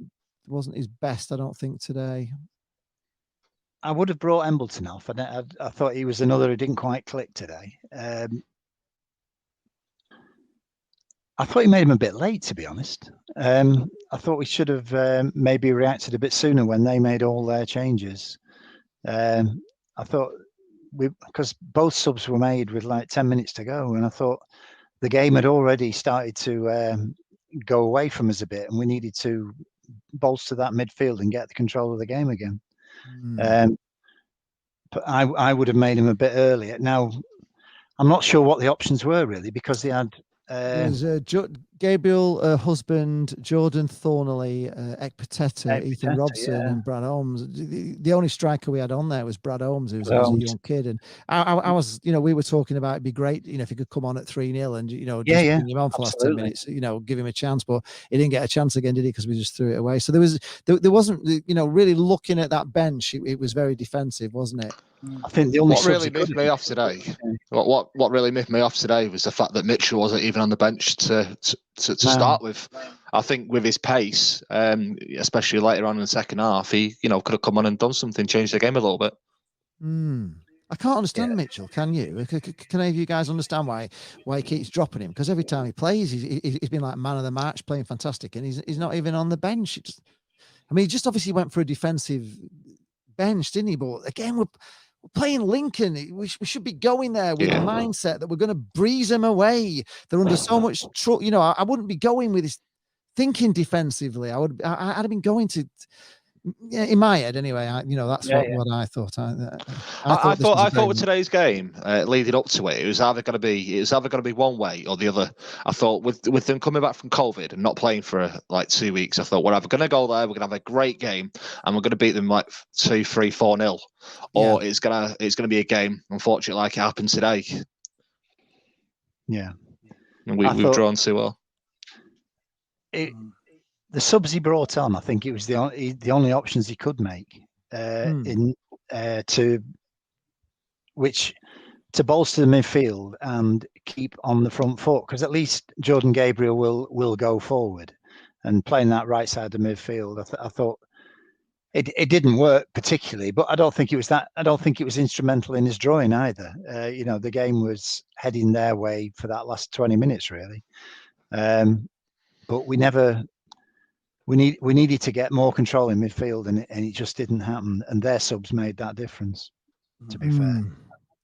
his best, I don't think, today. I would have brought Embleton off. I thought he was another who didn't quite click today. I thought he made him a bit late, to be honest. I thought we should have maybe reacted a bit sooner when they made all their changes. I thought because both subs were made with like 10 minutes to go, and I thought the game had already started to go away from us a bit, and we needed to bolster that midfield and get the control of the game again. But I would have made him a bit earlier. Now, I'm not sure what the options were really, because they had Gabriel Husband, Jordan Thornley, Ekpateta, Ethan Robson, and Brad Holmes. The only striker we had on there was Brad Holmes, who was a young kid. And I was, you know, we were talking about it'd be great, you know, if he could come on at 3-0 and, you know, just bring him on for the last 10 minutes, you know, give him a chance. But he didn't get a chance again, did he? Because we just threw it away. So there wasn't, you know, really looking at that bench. It was very defensive, wasn't it? I think the only what really miffed me off today. What really miffed me off today was the fact that Mitchell wasn't even on the bench to start with. I think with his pace, especially later on in the second half, he, you know, could have come on and done something, changed the game a little bit. I can't understand Mitchell. Can you? Can any of you guys understand why he keeps dropping him? Because every time he plays, he's been like man of the match, playing fantastic, and he's not even on the bench. He just obviously went for a defensive bench, didn't he? But again, we're playing Lincoln. We should be going there with the mindset that we're going to breeze them away. They're under so much trouble. You know, I wouldn't be going with this thinking defensively. I'd have been going to, in my head anyway. That's what I thought. I thought with today's game, leading up to it, it was either going to be one way or the other. I thought with them coming back from COVID and not playing for like 2 weeks, I thought we're either going to go there, we're going to have a great game, and we're going to beat them like 2-3, 4-0, or it's gonna be a game, unfortunately, like it happened today. Yeah, and we've drawn too well. The subs he brought on, I think it was the only options he could make which to bolster the midfield and keep on the front foot, because at least Jordan Gabriel will go forward, and playing that right side of the midfield. I thought it didn't work particularly, but I don't think it was that. I don't think it was instrumental in his drawing either. The game was heading their way for that last 20 minutes really, but we needed to get more control in midfield, and it just didn't happen. And their subs made that difference. To be fair,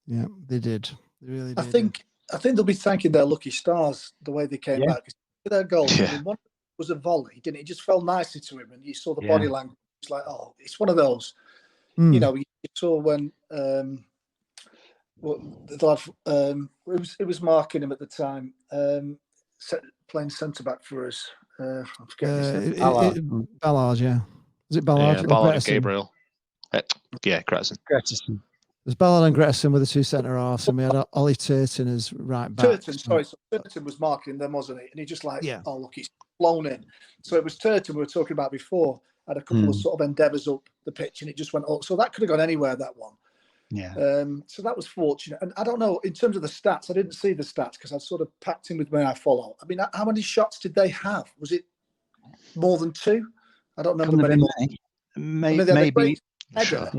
yeah, they did. They really did. I think they'll be thanking their lucky stars the way they came back. Their goals. I mean, one was a volley, didn't it? It just fell nicely to him, and you saw the body language. It's like, oh, it's one of those. You saw when the lad, it was marking him at the time, playing centre back for us. I'm forgetting his name. Ballard, yeah. Is it Ballard? Yeah, Ballard and Gabriel. Yeah, Gretchen. There's Ballard and Gretchen with the two centre halves, and we had Ollie Turton as right back. Turton was marking them, wasn't he? And he just oh look, he's blown in. So it was Turton we were talking about before. Had a couple of sort of endeavours up the pitch, and it just went up. So that could have gone anywhere, that one. Yeah. So that was fortunate. And I don't know, in terms of the stats, I didn't see the stats because I sort of packed in with where I follow. I mean, how many shots did they have? Was it more than 2? I don't remember many more. Maybe. Header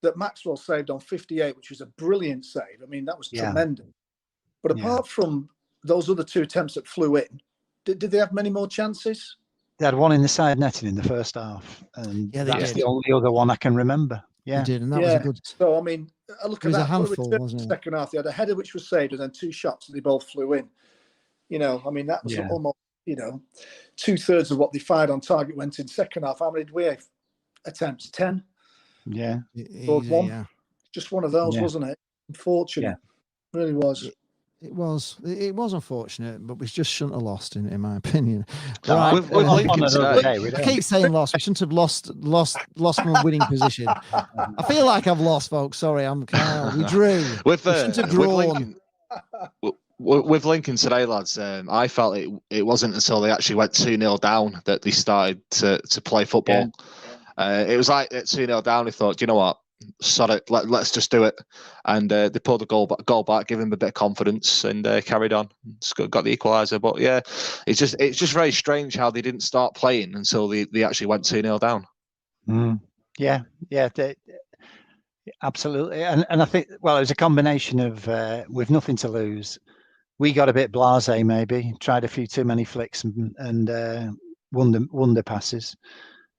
that Maxwell saved on 58, which was a brilliant save. I mean, that was tremendous. But apart from those other 2 attempts that flew in, did they have many more chances? They had one in the side netting in the first half, and that's the only other one I can remember. Yeah, they did, and that was a good. So I mean, I look at that. It was a handful, wasn't it? Second half, they had a header which was saved, and then 2 shots, and they both flew in. I mean, that was almost 2/3 of what they fired on target went in second half. How many did we have? Attempts? 10. Yeah, one. Just one of those, wasn't it? Unfortunate, really was. It was unfortunate, but we just shouldn't have lost, in my opinion. Right. I keep saying lost. We shouldn't have lost from a winning position. I feel like I've lost, folks. Sorry, we drew. We shouldn't have drawn. With Lincoln today, lads, I felt it wasn't until they actually went 2-0 down that they started to play football. It was like at 2-0 down, we thought, you know what? Sod it, let's just do it, and they pulled the goal back, give him a bit of confidence, and carried on. Got the equaliser, but it's just very strange how they didn't start playing until they actually went 2-0 down. Absolutely, and I think it was a combination of with nothing to lose, we got a bit blasé, maybe tried a few too many flicks and wonder passes.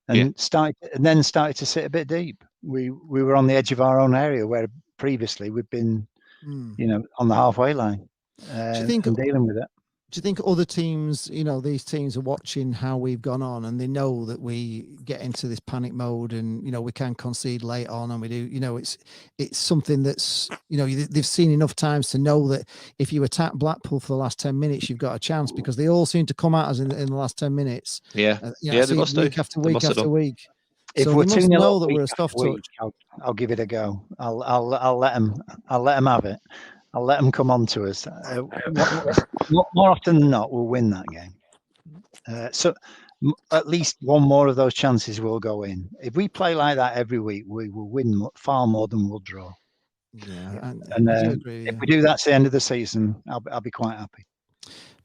And started to sit a bit deep. We were on the edge of our own area where previously we'd been, on the halfway line. Do you think dealing with it? Do you think other teams, these teams are watching how we've gone on, and they know that we get into this panic mode, and we can concede late on, and we do. It's something that's they've seen enough times to know that if you attack Blackpool for the last 10 minutes, you've got a chance, because they all seem to come at us in the last 10 minutes. They must do. Week after week after week. If so we're we must know that we're a soft touch. I'll give it a go. I'll let them have it. I'll let them come on to us. More often than not, we'll win that game. So at least one more of those chances will go in. If we play like that every week, we will win far more than we'll draw. Yeah, and if we do that to the end of the season, I'll be quite happy.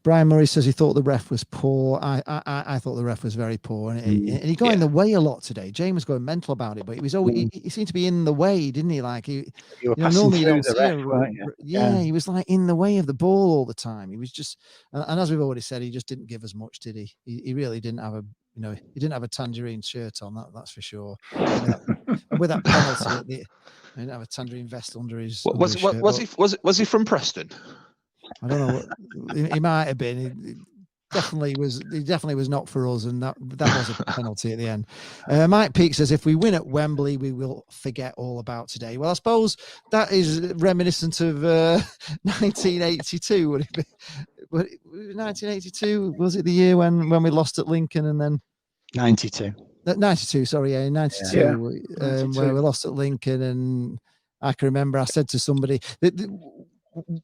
Brian Murray says he thought the ref was poor. I thought the ref was very poor, and he got in the way a lot today. James was going mental about it, but he was always he seemed to be in the way, didn't he? Like normally you don't see him. Right? He was like in the way of the ball all the time. He was just, and as we've already said, he just didn't give us much, did he? He really didn't have he didn't have a tangerine shirt on. That's for sure. With that penalty, he didn't have a tangerine vest under his. Was he from Preston? I don't know. He might have been. He definitely was not for us, and that was a penalty at the end. Mike Peake says, if we win at Wembley, we will forget all about today. Well, I suppose that is reminiscent of 1982. Would it be? 1982 was it the year when we lost at Lincoln, and then 92. 92, sorry, 92, where we lost at Lincoln, and I can remember I said to somebody that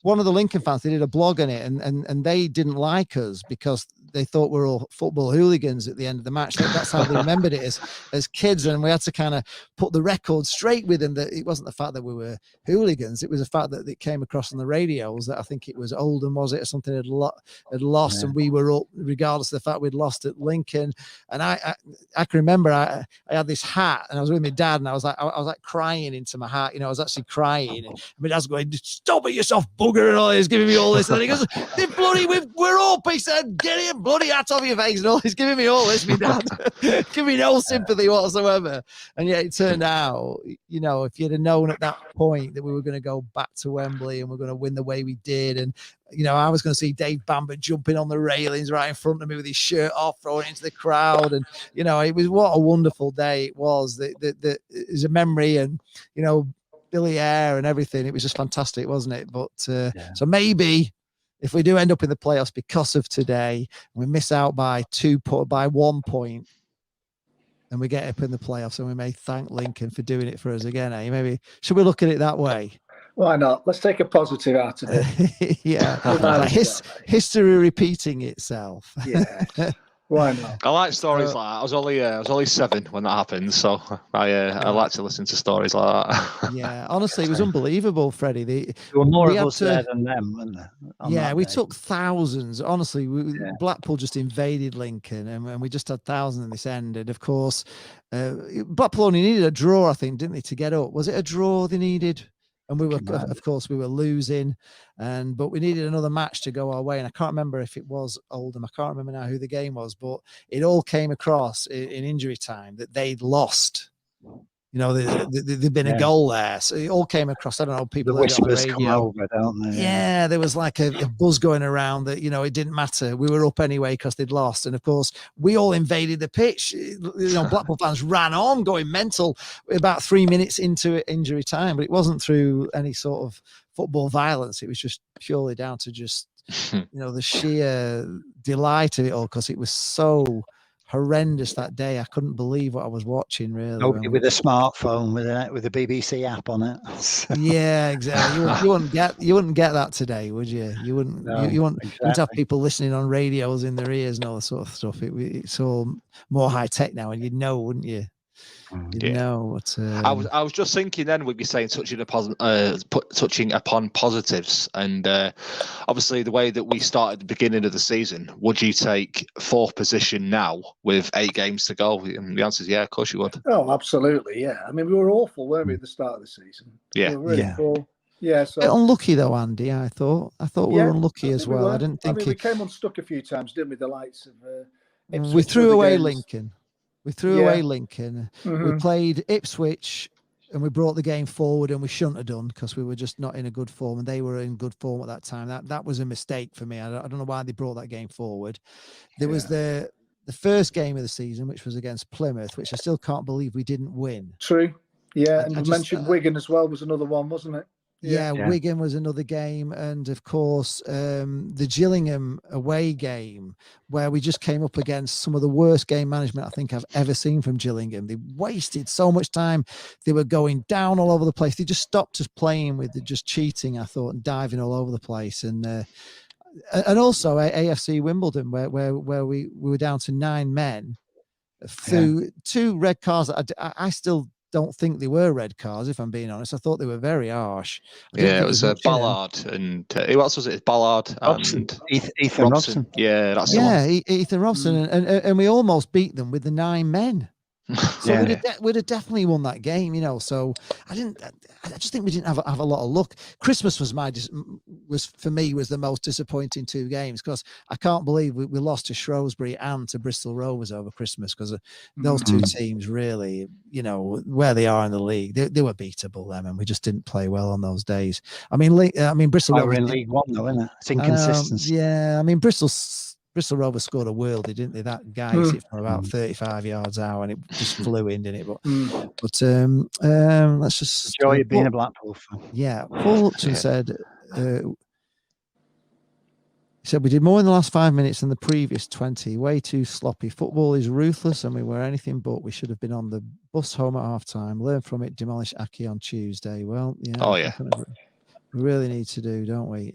one of the Lincoln fans, they did a blog on it, and they didn't like us because they thought we were all football hooligans at the end of the match. That's how they remembered it as kids. And we had to kind of put the record straight with them that it wasn't the fact that we were hooligans. It was the fact that it came across on the radios that I think it was Oldham, was it, or something had lost, and we were up regardless of the fact we'd lost at Lincoln. And I can remember I had this hat, and I was with my dad, and I was like crying into my hat. I was actually crying. And my dad's going, "Stop it yourself, bugger," and all. He's giving me all this, and then he goes, "We're up." He said, "Get your bloody hat off your face," and all. He's giving me all this, my dad. Give me no sympathy whatsoever. And yet it turned out, if you'd have known at that point that we were going to go back to Wembley and we're going to win the way we did, and I was going to see Dave Bamber jumping on the railings right in front of me with his shirt off, throwing it into the crowd, and it was what a wonderful day it was. That is a memory, and Billy Eyre and everything. It was just fantastic, wasn't it? But so maybe if we do end up in the playoffs because of today, we miss out by 1 point, and we get up in the playoffs, and we may thank Lincoln for doing it for us again. Maybe should we look at it that way? Why not? Let's take a positive out of it. Yeah, history repeating itself. Yeah. Why not? I like stories like that. I was only 7 when that happened, so I like to listen to stories like that. Yeah, honestly, it was unbelievable, Freddie. There were more of us there than them, weren't there? Yeah, we took thousands. Honestly, Blackpool just invaded Lincoln, and we just had thousands in this end. And of course, Blackpool only needed a draw, I think, didn't they, to get up? Was it a draw they needed? And we were, of course, we were losing, but we needed another match to go our way. And I can't remember if it was Oldham. I can't remember now who the game was, but it all came across in injury time that they'd lost. There'd been a goal there, so it all came across. I don't know, people. The whispers come over, don't they? Yeah, there was like a buzz going around that it didn't matter. We were up anyway because they'd lost, and of course we all invaded the pitch. Blackpool fans ran on, going mental about 3 minutes into injury time, but it wasn't through any sort of football violence. It was just purely down to just the sheer delight of it all, because it was so horrendous that day. I couldn't believe what I was watching, really. Nobody with a smartphone with a BBC app on it. Yeah, exactly. You wouldn't get that today, would you? You wouldn't. No, you wouldn't exactly. have people listening on radios in their ears and all that sort of stuff. It's all more high tech now, and you'd know, wouldn't you? No, I was just thinking then we'd be saying touching upon positives, and obviously the way that we started the beginning of the season. Would you take 4th position now with 8 games to go? And the answer is yeah, of course you would. Oh, absolutely, yeah. I mean, we were awful, weren't we, at the start of the season? Yeah, we were really poor. Yeah, so unlucky though, Andy. I thought we were unlucky as well. I didn't think we came unstuck a few times, didn't we? The likes of Ipswich, we threw away Lincoln. We threw away Lincoln. We played Ipswich, and we brought the game forward, and we shouldn't have done, because we were just not in a good form, and they were in good form at that time. That was a mistake for me. I don't know why they brought that game forward. There was the first game of the season, which was against Plymouth, which I still can't believe we didn't win. True. Yeah, and you mentioned Wigan as well was another one, wasn't it? Yeah, Wigan was another game, and of course the Gillingham away game, where we just came up against some of the worst game management I think I've ever seen from Gillingham. They wasted so much time. They were going down all over the place. They just stopped us playing with just cheating, I thought, and diving all over the place. And also AFC Wimbledon, where we were down to 9 men through 2 red cards. I still don't think they were red cards, if I'm being honest. I thought they were very harsh. Yeah, it was Ballard, and who else was it? Ballard and Ethan Robson. Yeah, that's the one. Ethan Robson, and we almost beat them with the 9 men. So we'd have definitely won that game, So I just think we didn't have a lot of luck. Christmas was for me the most disappointing 2 games, because I can't believe we lost to Shrewsbury and to Bristol Rovers over Christmas, because those 2 teams really, where they are in the league, they were beatable them, and we just didn't play well on those days. I mean Bristol Rovers were in League One though, isn't it? It's inconsistency. Bristol Rovers scored a worldie, didn't they? That guy hit it from about 35 yards out, and it just flew in, didn't it? But let's just enjoy it being a Blackpool fan. Yeah, Paul Upton said. He said we did more in the last 5 minutes than the previous 20. Way too sloppy. Football is ruthless, and we were anything but. We should have been on the bus home at half time. Learn from it. Demolish Aki on Tuesday. Well, yeah. Oh yeah. We really need to do, don't we?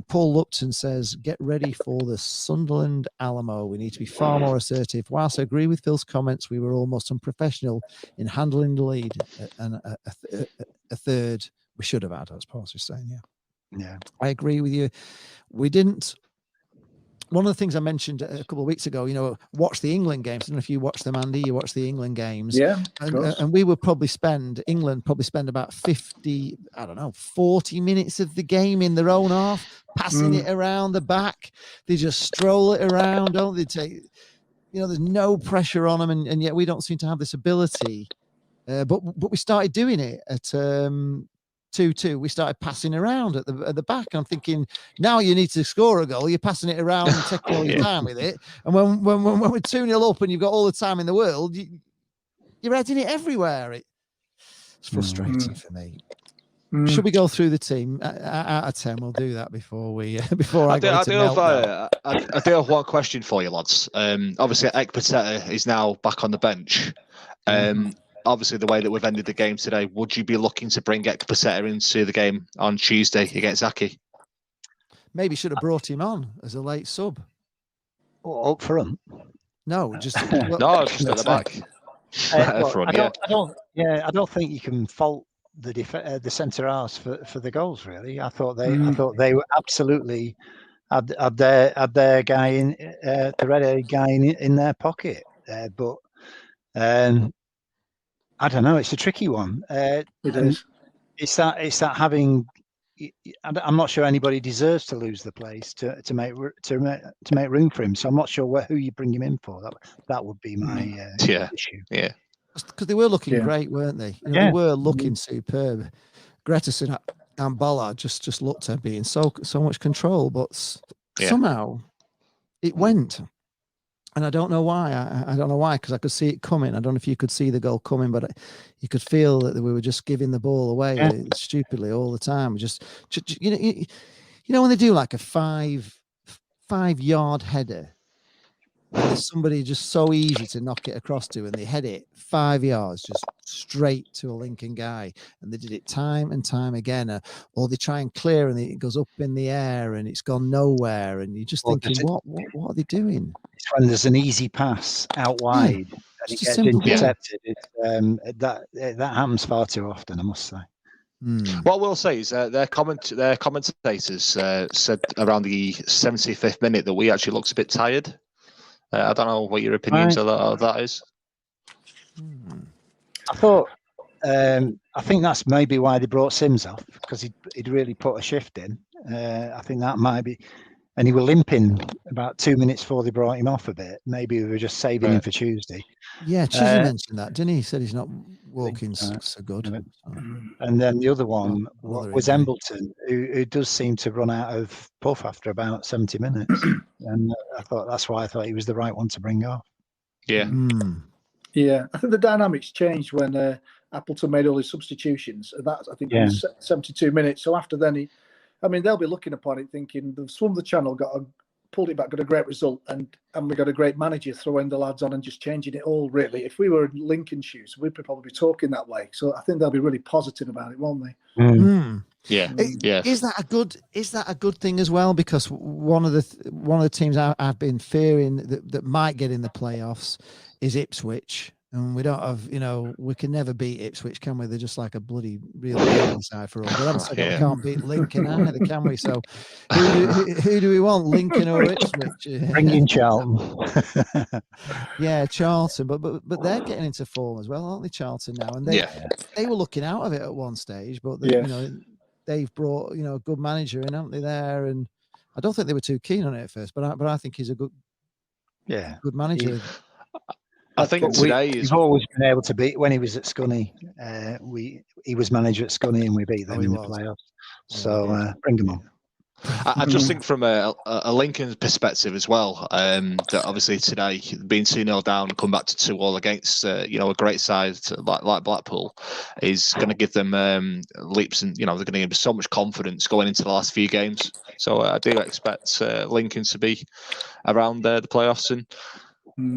Paul Lupton says, get ready for the Sunderland Alamo. We need to be far more assertive. Whilst I agree with Phil's comments, we were almost unprofessional in handling the lead and a third we should have had, as Paul was saying. Yeah, I agree with you. We didn't. One of the things I mentioned a couple of weeks ago, watch the England games. I don't know if you watch them, Andy. You watch the England games. Yeah, and we would probably spend about 40 minutes of the game in their own half, passing it around the back. They just stroll it around, don't they? Take, there's no pressure on them, and yet we don't seem to have this ability. But we started doing it at 2-2. We started passing around at the back. And I'm thinking, now you need to score a goal. You're passing it around and taking all your time with it. And when we're 2-0 up and you've got all the time in the world, you're heading it everywhere. It's frustrating for me. Should we go through the team out of 10? We'll do that before I do have one question for you, lads. Obviously, Ekpiteta is now back on the bench. Obviously, the way that we've ended the game today, would you be looking to bring Ekpiteta into the game on Tuesday against Zaki? Maybe should have brought him on as a late sub. Or up front? No, just just at the back. I don't think you can fault the centre halves for the goals. Really, I thought they were absolutely had their guy in the red guy in their pocket, but. I don't know. It's a tricky one. It is. It's that having. I'm not sure anybody deserves to lose the place to make room for him. So I'm not sure who you bring him in for. That would be my issue. Yeah. Because they were looking great, weren't they? They were looking superb. Gretason and Ballard just looked at being so much control, but somehow it went. And I don't know why. I don't know why, because I could see it coming. I don't know if you could see the goal coming, but you could feel that we were just giving the ball away stupidly all the time. Just when they do like a 5-yard header, and there's somebody just so easy to knock it across to, and they head it 5 yards just straight to a Lincoln guy, and they did it time and time again, or they try and clear and it goes up in the air and it's gone nowhere, and you're just thinking, what are they doing? It's when there's an easy pass out wide and it gets intercepted. That happens far too often, I must say. What we'll say is their commentators said around the 75th minute that we actually looked a bit tired. I don't know what your opinions of that is. I thought, I think that's maybe why they brought Sims off, because he'd really put a shift in. I think that might be, and he was limping about 2 minutes before they brought him off a bit. Maybe we were just saving him for Tuesday. Yeah, Chisholm mentioned that, didn't he? He said he's not walking so good. And then the other one was Embleton, who does seem to run out of puff after about 70 minutes. And that's why I thought he was the right one to bring off. Yeah. Yeah, I think the dynamics changed when Appleton made all his substitutions. And that, I think, was 72 minutes. So after then, they'll be looking upon it thinking the Swum the Channel pulled it back, got a great result, and we got a great manager throwing the lads on and just changing it all, really. If we were in Lincoln shoes, we'd probably be talking that way. So I think they'll be really positive about it, won't they? Yeah. Is that a good thing as well? Because one of the teams I've been fearing that might get in the playoffs is Ipswich. And we don't have, we can never beat Ipswich, can we? They're just like a bloody real side for us. But we can't beat Lincoln either, can we? So who do we want, Lincoln or Ipswich? Bring in Charlton. Yeah, Charlton. But they're getting into form as well, aren't they, Charlton now? And they were looking out of it at one stage, but they've brought, a good manager in, haven't they, there? And I don't think they were too keen on it at first, but I think he's a good manager. I think we've always been able to beat. When he was at Scunny, he was manager at Scunny, and we beat them in the playoffs. So bring him on. I just think from a Lincoln perspective as well, that obviously today being 2-0 down and come back to 2-2 against a great side like Blackpool is going to give them leaps, and they're going to give so much confidence going into the last few games. So I do expect Lincoln to be around the playoffs, and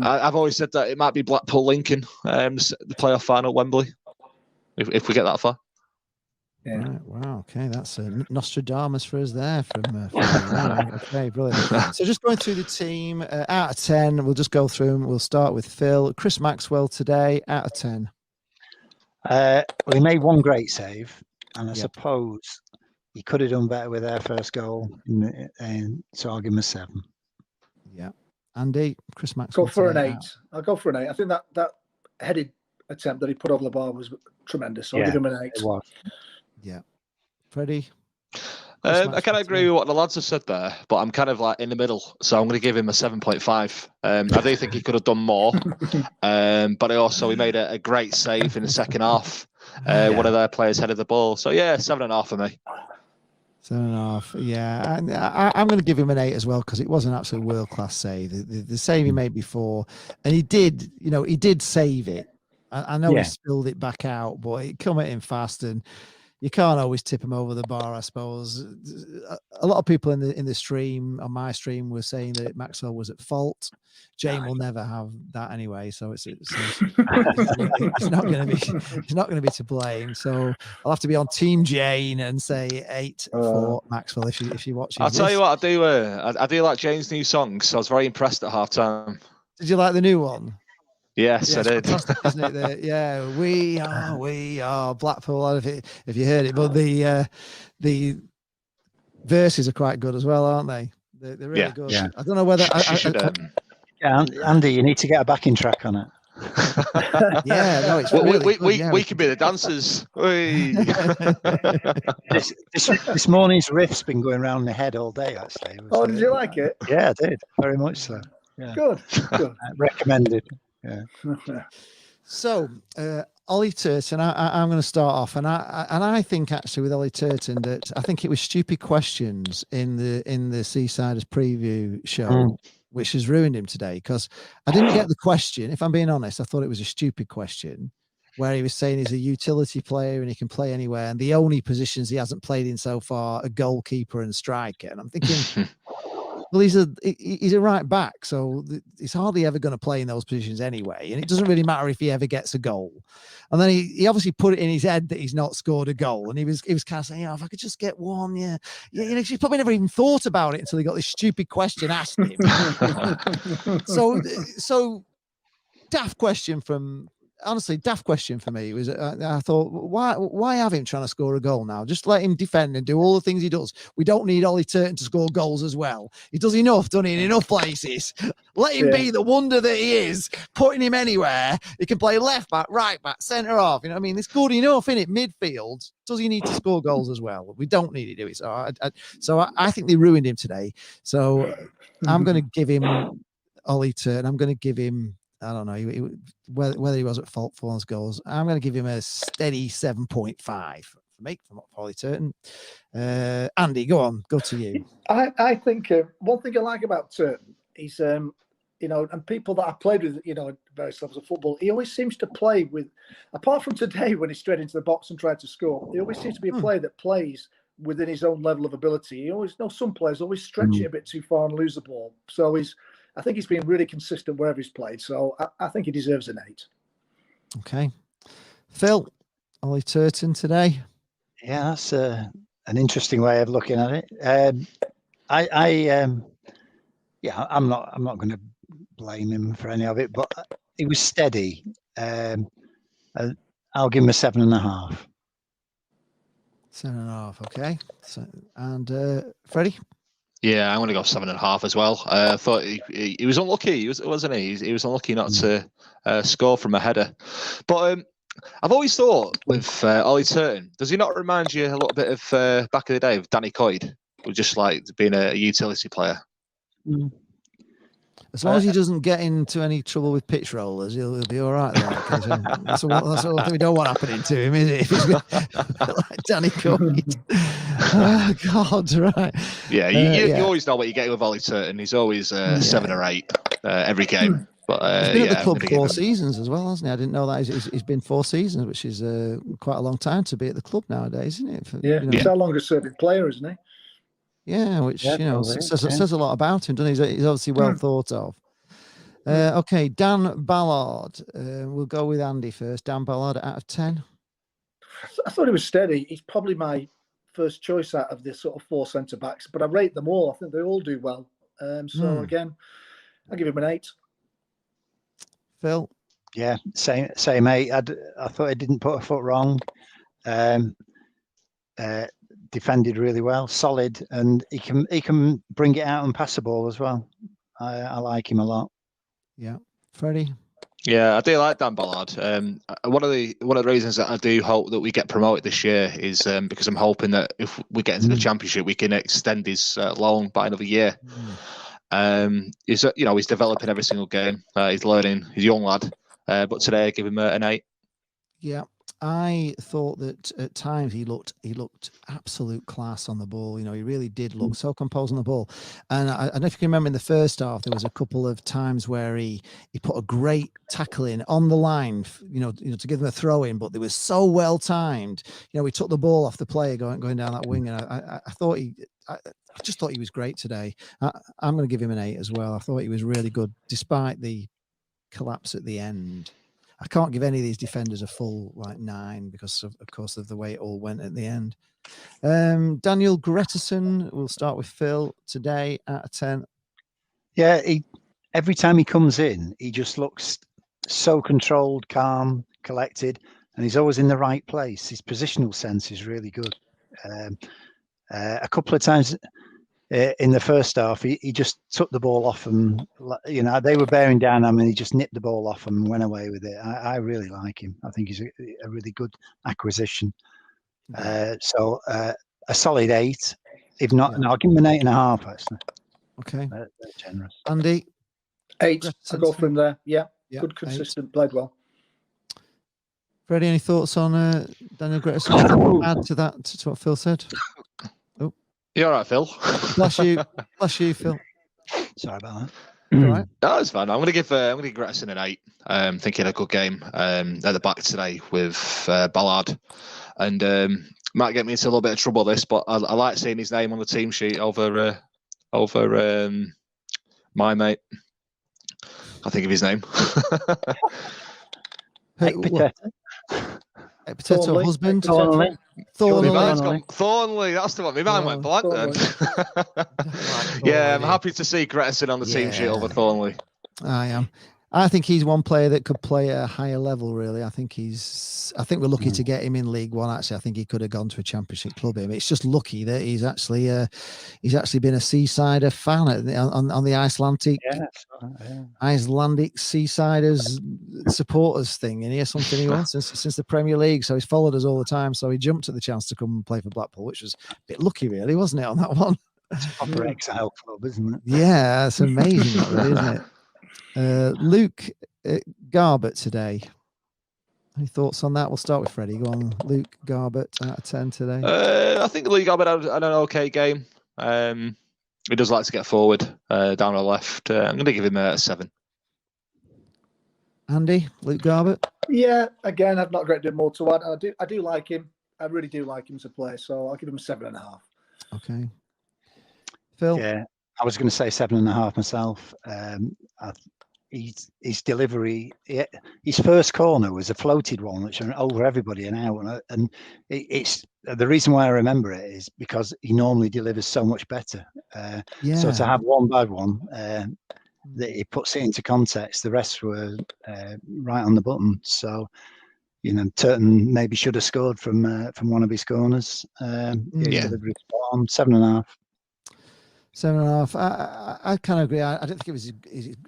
I've always said that it might be Blackpool Lincoln, the playoff final at Wembley, if we get that far. Yeah. Right. Wow. Okay. That's a Nostradamus for us there from wow, okay, brilliant. So just going through the team, out of 10, we'll just go through them. We'll start with Phil. Chris Maxwell today, out of 10. Well, he made one great save, and I suppose he could have done better with their first goal, and so I'll give him a 7. Yeah. Andy, Chris Maxwell. Go for an 8. I'll go for an 8. I think that headed attempt that he put over the bar was tremendous. So I'll give him an 8. It was. Yeah. Freddie? I kind of agree with what the lads have said there, but I'm kind of like in the middle, so I'm going to give him a 7.5. I do think he could have done more, but he made a great save in the second half. One of their players headed the ball, so yeah, 7.5 for me. 7.5. Yeah, and I'm going to give him an 8 as well, because it was an absolute world-class save. The save he made before, and he did save it. I know he spilled it back out, but it come at him fast, and you can't always tip him over the bar, I suppose. A lot of people in the stream, on my stream, were saying that Maxwell was at fault. Jane will never have that anyway, so it's not going to be to blame. So I'll have to be on Team Jane and say 8 for Maxwell if you watch. I'll tell you what, I do like Jane's new songs. So I was very impressed at halftime. Did you like the new one? Yes, I did. Fantastic, isn't it? We are Blackpool. If you heard it, but the verses are quite good as well, aren't they? They're really good. Yeah. I don't know whether Andy, you need to get a backing track on it. No, it's we can be the dancers. This morning's riff's been going around my head all day. Actually. Did you like it? Yeah, I did very much so. Yeah. Good. Recommended. Yeah. So, Ollie Turton, I'm going to start off, and I think actually with Ollie Turton that I think it was stupid questions in the Seasiders preview show, which has ruined him today, because I didn't get the question. If I'm being honest, I thought it was a stupid question where he was saying he's a utility player and he can play anywhere, and the only positions he hasn't played in so far are goalkeeper and striker. And I'm thinking, well, he's a right back, so he's hardly ever going to play in those positions anyway, and it doesn't really matter if he ever gets a goal. And then he obviously put it in his head that he's not scored a goal, and he was kind of saying, if I could just get one, he probably never even thought about it until he got this stupid question asked him. so daft question for me was, I thought, why have him trying to score a goal now? Just let him defend and do all the things he does. We don't need Ollie Turton to score goals as well. He does enough, doesn't he, in enough places. Let him be the wonder that he is, putting him anywhere. He can play left back, right back, centre half. You know what I mean? It's good enough, isn't it? Midfield. Does he need to score goals as well? We don't need to do it. So I think they ruined him today. So I'm going to give him Ollie Turton. I'm going to give him, I don't know whether he was at fault for those goals. I'm going to give him a steady 7.5 for me, from Ollie Turton. Andy, go to you. I think one thing I like about Turton is, and people that I played with, at various levels of football, he always seems to play with, apart from today when he straight into the box and tried to score, he always seems to be a player that plays within his own level of ability. Some players always stretch it a bit too far and lose the ball. So I think he's been really consistent wherever he's played. So I think he deserves an 8. Okay. Phil, Ollie Turton today. Yeah, that's an interesting way of looking at it. I'm not going to blame him for any of it, but he was steady. I'll give him a 7.5. 7.5. Okay. So, and Freddie. Yeah, I'm going to go 7.5 as well. I thought he was unlucky, wasn't he? He was unlucky not to score from a header. But I've always thought with Ollie Turton, does he not remind you a little bit of back in the day of Danny Coyd, who just like being a utility player? As long as he doesn't get into any trouble with pitch rollers, he'll be all right there. That's all we don't want happening to him, is it? If he's like Danny Coyd. Oh, God, right. Yeah, you always know what you're getting with Ollie Turton. He's always 7 or 8 every game. But he's been at the club 4 seasons as well, hasn't he? I didn't know that. He's been 4 seasons, which is quite a long time to be at the club nowadays, isn't it? He's our longest serving player, isn't he? Yeah, which says a lot about him, doesn't he? He's obviously well thought of. Okay, Dan Ballard. We'll go with Andy first. Dan Ballard out of 10. I thought he was steady. He's probably my first choice out of the sort of 4 centre backs, but I rate them all. I think they all do well. So again, I'll give him an 8. Phil? Yeah, same 8. I thought he didn't put a foot wrong. Defended really well, solid, and he can bring it out and pass the ball as well. I like him a lot. Yeah, Freddy? Yeah, I do like Dan Ballard. One of the reasons that I do hope that we get promoted this year is because I'm hoping that if we get into the Championship, we can extend his loan by another year. He's developing every single game. He's learning. He's a young lad, but today I give him an 8. Yeah, I thought that at times he looked absolute class on the ball. He really did look so composed on the ball. And I don't know if you can remember in the first half, there was a couple of times where he put a great tackle in on the line, to give them a throw in, but they were so well timed. We took the ball off the player going down that wing, and I just thought he was great today. I'm going to give him an 8 as well. I thought he was really good, despite the collapse at the end. I can't give any of these defenders a full 9 because of course of the way it all went at the end. Daniel Gretterson, we'll start with Phil today out of 10. Yeah, every time he comes in, he just looks so controlled, calm, collected, and he's always in the right place. His positional sense is really good. A couple of times in the first half, he just took the ball off and, they were bearing down on him and he just nipped the ball off and went away with it. I really like him. I think he's a really good acquisition. So a solid 8. If not, no, I'll give him an 8.5 actually. Okay. They're generous. Andy? 8. I'll go from there. Yeah. Good, consistent, 8. Played well. Freddie, any thoughts on Daniel Gretterson? Add to that, to what Phil said? You all right, Phil? Bless you, Phil. Sorry about that. All right. No, it's fine. I'm going to give Gretterson an 8. Thinking a good game at the back today with Ballard, and might get me into a little bit of trouble this, but I like seeing his name on the team sheet over my mate. I think of his name. Potato husband. Thornley. Thornley, that's the one. My mind went blank then. Yeah, I'm happy to see Gretterson on the team sheet over Thornley. I am. I think he's one player that could play at a higher level, really. I think we're lucky to get him in League One. Actually, I think he could have gone to a Championship club. It's just lucky that he's actually been a Seasider fan on the Icelandic Seasiders supporters thing. And here's something he wants since the Premier League. So he's followed us all the time. So he jumped at the chance to come and play for Blackpool, which was a bit lucky, really, wasn't it, on that one? It's a proper exile club, isn't it? Yeah, it's amazing, really, isn't it? Luke Corbett today. Any thoughts on that? We'll start with Freddie. Go on, Luke Corbett out of 10 today. I think Luke Corbett had an okay game. He does like to get forward down the left. I'm going to give him a 7. Andy, Luke Corbett. Yeah, again, I've not a great deal more to add. I do like him. I really do like him to play. So I'll give him a 7.5. Okay. Phil. Yeah, I was going to say 7.5 myself. His delivery, his first corner was a floated one, which went over everybody and out. And it's the reason why I remember it is because he normally delivers so much better. So to have one bad one, that he puts it into context, the rest were right on the button. So, Turton maybe should have scored from one of his corners. Delivery spot on, 7.5. 7.5. I kind of agree. I don't think it was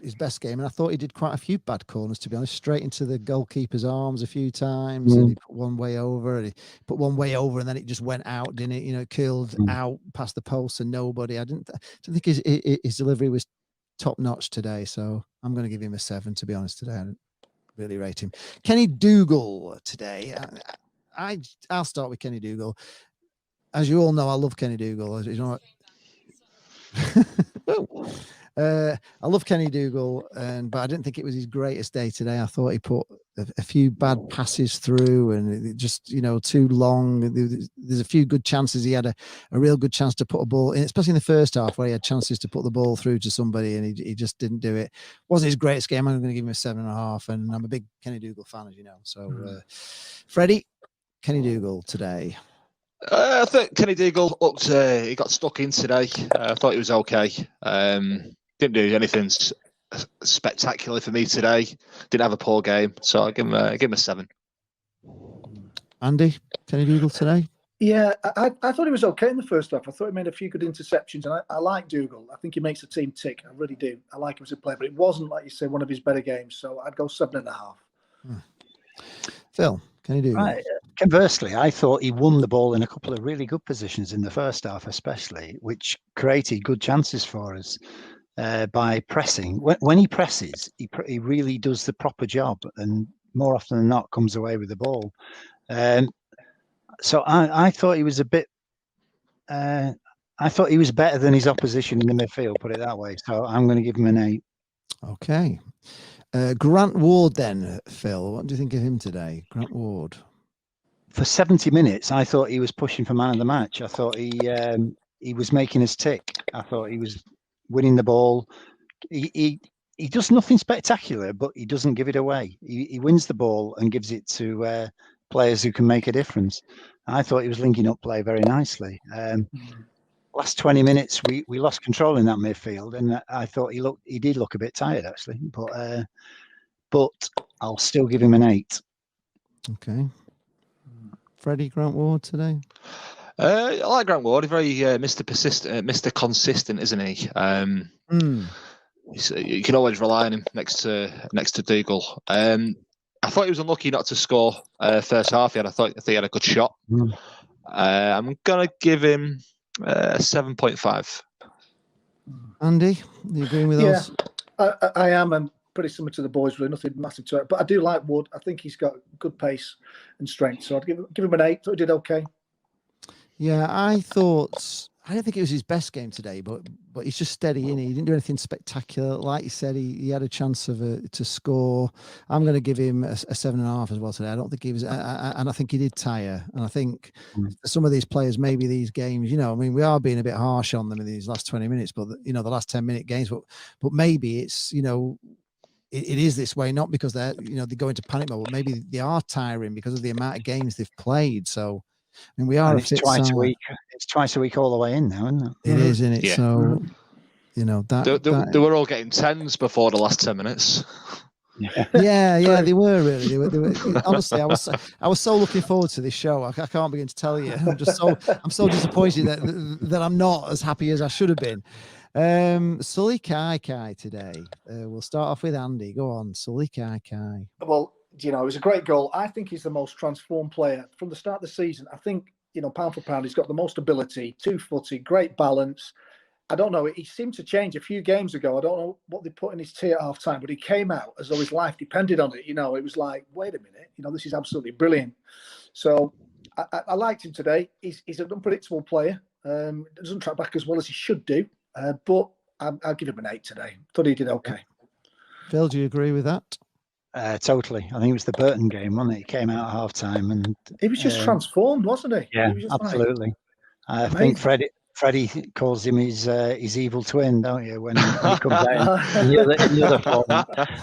his best game, and I thought he did quite a few bad corners, to be honest. Straight into the goalkeeper's arms a few times, and he put one way over, and then it just went out, didn't it? It curled out past the post and nobody. I don't think his delivery was top notch today, so I'm going to give him a 7. To be honest, today I don't really rate him. Kenny Doogle today. I'll start with Kenny Doogle. As you all know, I love Kenny Doogle. I love Kenny Doogle, but I didn't think it was his greatest day today. I thought he put a few bad passes through, and it just too long. There's a few good chances. He had a real good chance to put a ball in, especially in the first half, where he had chances to put the ball through to somebody, and he just didn't do it. Wasn't his greatest game. I'm going to give him a 7.5, and I'm a big Kenny Doogle fan, as you know. So, Freddie. Kenny Doogle today. I think Kenny Doogle looked. He got stuck in today. I thought he was okay. Didn't do anything spectacular for me today. Didn't have a poor game, so I give him a 7. Andy, Kenny Doogle today. Yeah, I thought he was okay in the first half. I thought he made a few good interceptions, and I like Doogle. I think he makes the team tick. I really do. I like him as a player, but it wasn't, like you say, one of his better games. So I'd go 7.5. Phil, Kenny Doogle. Conversely, I thought he won the ball in a couple of really good positions in the first half, especially, which created good chances for us by pressing. When he presses, he really does the proper job, and more often than not comes away with the ball. So I thought he was a bit. I thought he was better than his opposition in the midfield. Put it that way. So I'm going to give him an 8. Okay. Grant Ward then, Phil. What do you think of him today, Grant Ward? For 70 minutes, I thought he was pushing for man of the match. I thought he was making us tick. I thought he was winning the ball. He does nothing spectacular, but he doesn't give it away. He wins the ball and gives it to players who can make a difference. I thought he was linking up play very nicely. Last 20 minutes, we lost control in that midfield, and I thought he did look a bit tired actually. But I'll still give him an 8. Okay. Freddy, Grant Ward today. I like Grant Ward. He's very Mr. Persistent, Mr. Consistent, isn't he? You can always rely on him next to Doogle. I thought he was unlucky not to score first half. I think he had a good shot. I'm gonna give him 7.5. Andy, are you agreeing with us? I am. I'm pretty similar to the boys, really. Nothing massive to it. But I do like Wood. I think he's got good pace and strength. So I'd give him an 8. Thought he did okay. Yeah, I don't think it was his best game today, but he's just steady in. He didn't do anything spectacular. Like you said, he had a chance to score. I'm going to give him a 7.5 as well today. I don't think he was, and I think he did tire. And I think some of these players, maybe these games, I mean, we are being a bit harsh on them in these last 20 minutes, but the last 10-minute games. But maybe it's it is this way, not because they go into panic mode, but maybe they are tiring because of the amount of games they've played. So. I mean, we are. It's twice a week. It's twice a week all the way in now, isn't it? It is, isn't it? Yeah. So, they were all getting 10s before the last 10 minutes. Yeah, they were really. They were honestly, I was so looking forward to this show. I can't begin to tell you. I'm so disappointed that I'm not as happy as I should have been. Sully Kai today. We'll start off with Andy. Go on, Sully Kai. Well, it was a great goal. I think he's the most transformed player from the start of the season. I think, pound for pound, he's got the most ability, 2-footed, great balance. I don't know. He seemed to change a few games ago. I don't know what they put in his tea at half time, but he came out as though his life depended on it. It was like, wait a minute, this is absolutely brilliant. So I liked him today. He's an unpredictable player. Doesn't track back as well as he should do, but I'll give him an 8 today. Thought he did okay. Phil, do you agree with that? Totally. I think it was the Burton game, wasn't it? He came out at half time and he was just transformed, wasn't he? Yeah, he was absolutely. I think Freddy calls him his evil twin, don't you? When he comes out in the other form.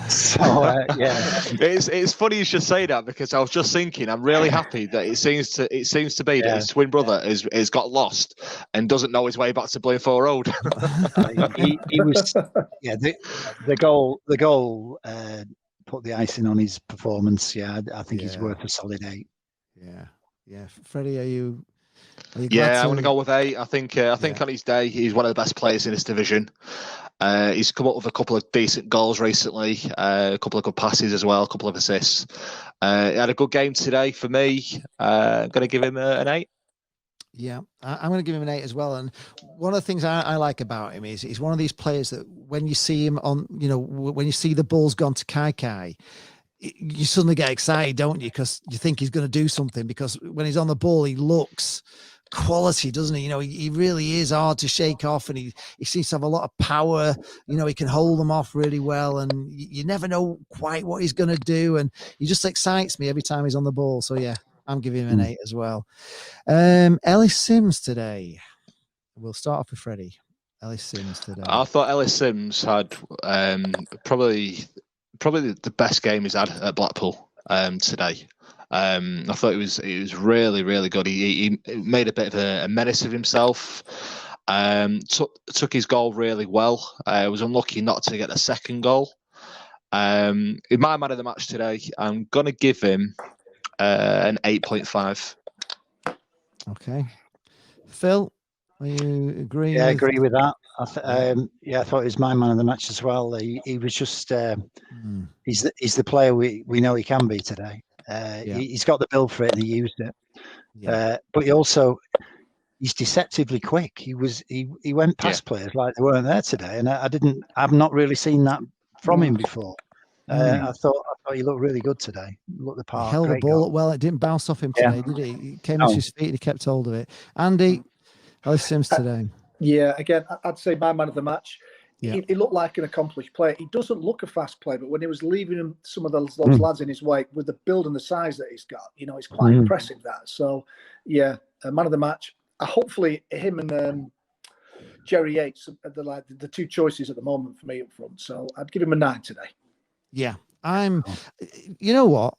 So yeah, it's funny you should say that, because I was just thinking, I'm really happy that it seems to be that his twin brother has got lost and doesn't know his way back to Blackpool Road. he was the goal. Put the icing on his performance. Yeah, I think he's worth a solid 8. Yeah. Freddie, are you yeah, I'm going to go with 8. I think on his day, he's one of the best players in this division. He's come up with a couple of decent goals recently, a couple of good passes as well, a couple of assists. He had a good game today for me. I'm going to give him an 8. Yeah, I'm going to give him an 8 as well. And one of the things I like about him is he's one of these players that when you see him on, when you see the ball's gone to Kai, you suddenly get excited, don't you? Because you think he's going to do something, because when he's on the ball, he looks quality, doesn't he? He really is hard to shake off, and he seems to have a lot of power. He can hold them off really well, and you never know quite what he's going to do. And he just excites me every time he's on the ball. So yeah, I'm giving him an 8 as well. Ellis Sims today. We'll start off with Freddie. Ellis Sims today. I thought Ellis Sims had probably the best game he's had at Blackpool today. I thought he was really, really good. He made a bit of a menace of himself. Took his goal really well. Was unlucky not to get the second goal. In my man of the match today, I'm going to give him an 8.5. Okay. Phil, are you agreeing? Yeah, I agree with that. I thought he was my man of the match as well. He was just he's the player we know he can be today. He's got the build for it and he used it. But he's deceptively quick. He went past players like they weren't there today, and I've not really seen that from him before. I thought he looked really good today. Looked the part. He held the ball up well. It didn't bounce off him today, did he? He came to his feet and he kept hold of it. Andy, Ellis Sims today. Yeah, again, I'd say my man of the match. He looked like an accomplished player. He doesn't look a fast player, but when he was leaving him, some of those lads in his way, with the build and the size that he's got, it's quite impressive, that. So, yeah, man of the match. Hopefully, him and Jerry Yates are the two choices at the moment for me up front. So I'd give him a 9 today. Yeah, you know what?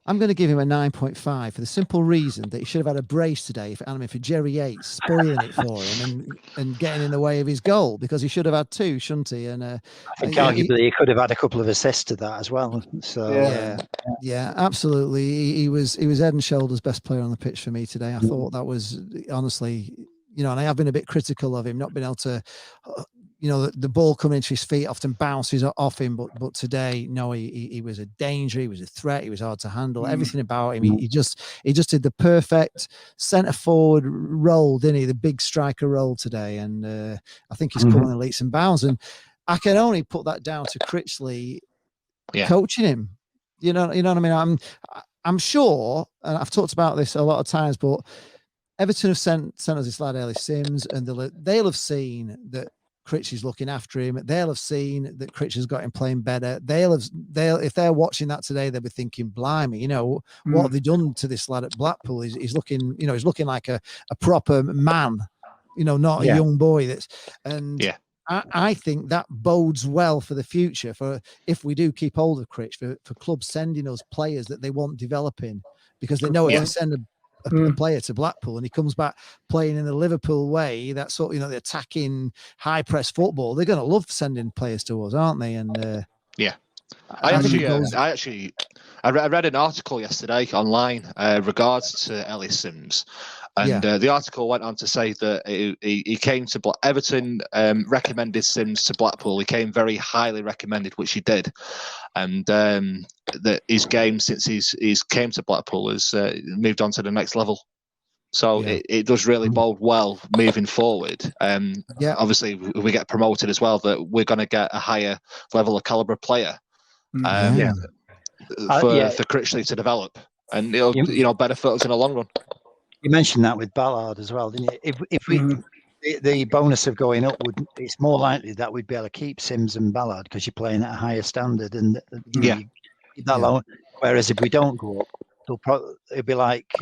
I'm going to give him a 9.5 for the simple reason that he should have had a brace today for Jerry Yates spoiling it for him and getting in the way of his goal, because he should have had 2, shouldn't he? And I think arguably he could have had a couple of assists to that as well. So yeah, absolutely. He was head and shoulders best player on the pitch for me today. I thought that was honestly, and I have been a bit critical of him not being able to. The ball coming into his feet often bounces off him, but today, no, he was a danger. He was a threat. He was hard to handle. Everything about him, he just did the perfect centre forward role, didn't he? The big striker role today, and I think he's coming in leaps and bounds. And I can only put that down to Critchley coaching him. You know what I mean? I'm sure, and I've talked about this a lot of times, but Everton have sent us this lad Ellis Sims, and they'll have seen that Critchley's looking after him. They'll have seen that Critchley's got him playing better. If they're watching that today, they'll be thinking, blimey, what have they done to this lad at Blackpool? He's looking, he's looking like a proper man, not a young boy. I think that bodes well for the future, for if we do keep hold of Critch, for clubs sending us players that they want developing, because they know if they send a player to Blackpool and he comes back playing in the Liverpool way, that sort of, the attacking high press football, they're going to love sending players to us, aren't they? And I read an article yesterday online regards to Ellis Sims, and the article went on to say that he came to Everton, recommended Sims to Blackpool. He came very highly recommended, which he did, and that his game since he's came to Blackpool has moved on to the next level. So it does really bode well moving forward. Obviously, we get promoted as well, that we're going to get a higher level of calibre player for Critchley to develop, and it'll benefit us in the long run. You mentioned that with Ballard as well, didn't you? If we the bonus of going up it's more likely that we'd be able to keep Sims and Ballard because you're playing at a higher standard, and you keep that low. Whereas if we don't go up, it'll be like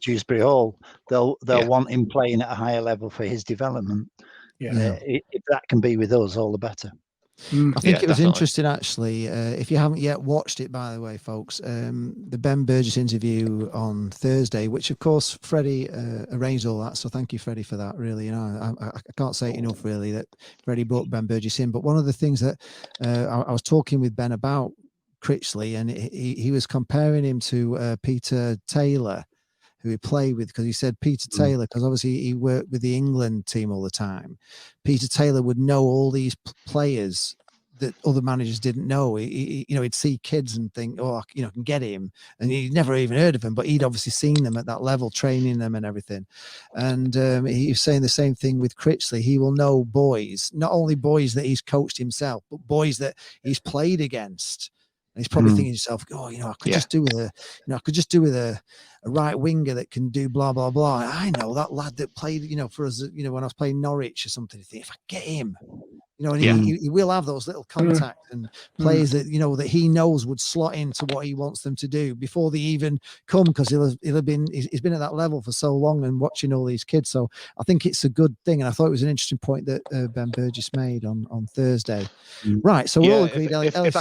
Dewsbury Hall. They'll want him playing at a higher level for his development. If that can be with us, all the better. I think it was interesting, actually. If you haven't yet watched it, by the way, folks, the Ben Burgess interview on Thursday, which of course Freddy arranged all that. So thank you, Freddy, for that. Really, I can't say it enough, really, that Freddy brought Ben Burgess in. But one of the things that I was talking with Ben about Critchley, and he was comparing him to Peter Taylor, who he played with, because he said Peter Taylor, because obviously he worked with the England team all the time. Peter Taylor would know all these players that other managers didn't know. He'd see kids and think, I can get him, and he'd never even heard of them, but he'd obviously seen them at that level, training them and everything. And he was saying the same thing with Critchley. He will know boys, not only boys that he's coached himself, but boys that he's played against. And he's probably thinking to himself, I could just do with a right winger that can do blah, blah, blah. I know that lad that played, for us, when I was playing Norwich or something. If I get him, You know, and he will have those little contacts and plays that, you know, that he knows would slot into what he wants them to do before they even come, because he's been at that level for so long and watching all these kids. So I think it's a good thing. And I thought it was an interesting point that Ben Burgess made on Thursday. Right. So we're all agreed. If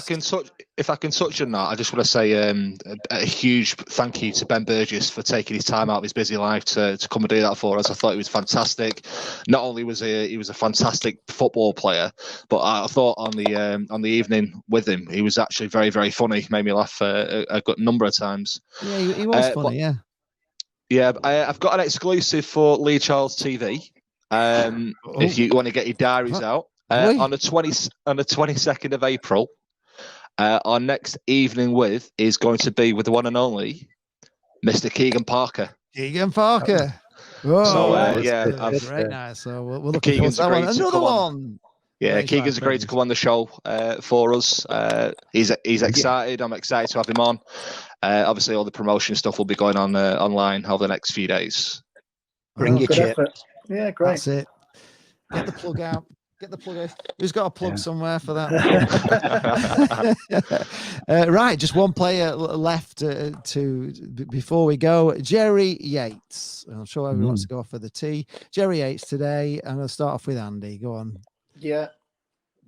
I can touch on that, I just want to say a huge thank you to Ben Burgess for taking his time out of his busy life to come and do that for us. I thought he was fantastic. Not only was he was a fantastic football player, but I thought on the evening with him, he was actually very, very funny. He made me laugh a good number of times. Yeah, he was funny. Yeah, I've got an exclusive for Lee Charles TV. If you want to get your diaries out, on the 22nd of April, our next evening is going to be with the one and only Mr. Keegan Parker. Keegan Parker. Very nice. So we're looking forward to that one. Another one. Yeah, Keegan's agreed to come on the show for us. He's excited. I'm excited to have him on. Obviously, all the promotion stuff will be going on online over the next few days. Bring your chip. Yeah, great. That's it. Get the plug out. Get the plug out. Who's got a plug somewhere for that? Right, just one player left before we go. Jerry Yates. I'm sure everyone wants to go off for the tea. Jerry Yates today. I'm going to start off with Andy. Go on. Yeah,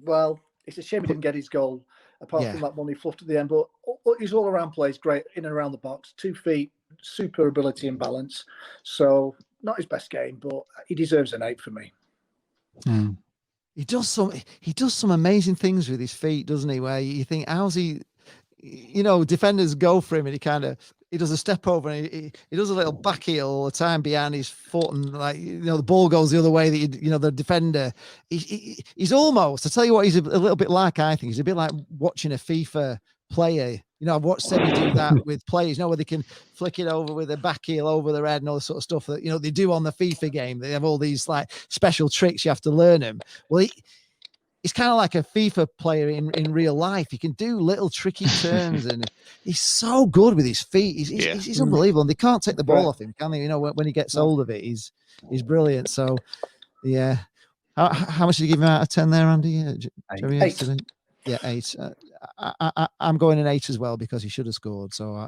well, it's a shame he didn't get his goal, apart from that one he fluffed at the end. But his all-around play is great, in and around the box. 2 feet, super ability and balance. So not his best game, but he deserves an 8 for me. He does some amazing things with his feet, doesn't he? Where you think, how's he? You know, defenders go for him, and he does a step over, and he does a little back heel all the time behind his foot, and the ball goes the other way. The defender, he's almost. I tell you what, he's a little bit like. I think he's a bit like watching a FIFA player. You know, I've watched Sebi do that with players. You know, where they can flick it over with a back heel over their head and all the sort of stuff that they do on the FIFA game. They have all these like special tricks. You have to learn them. Well, he's kind of like a FIFA player in real life. He can do little tricky turns, and he's so good with his feet. He's unbelievable, and they can't take the ball off him, can they? You know, when he gets hold of it, he's brilliant. So, yeah. How much did you give him out of 10 there, Andy? 8. Yeah, 8. I'm going an 8 as well, because he should have scored. So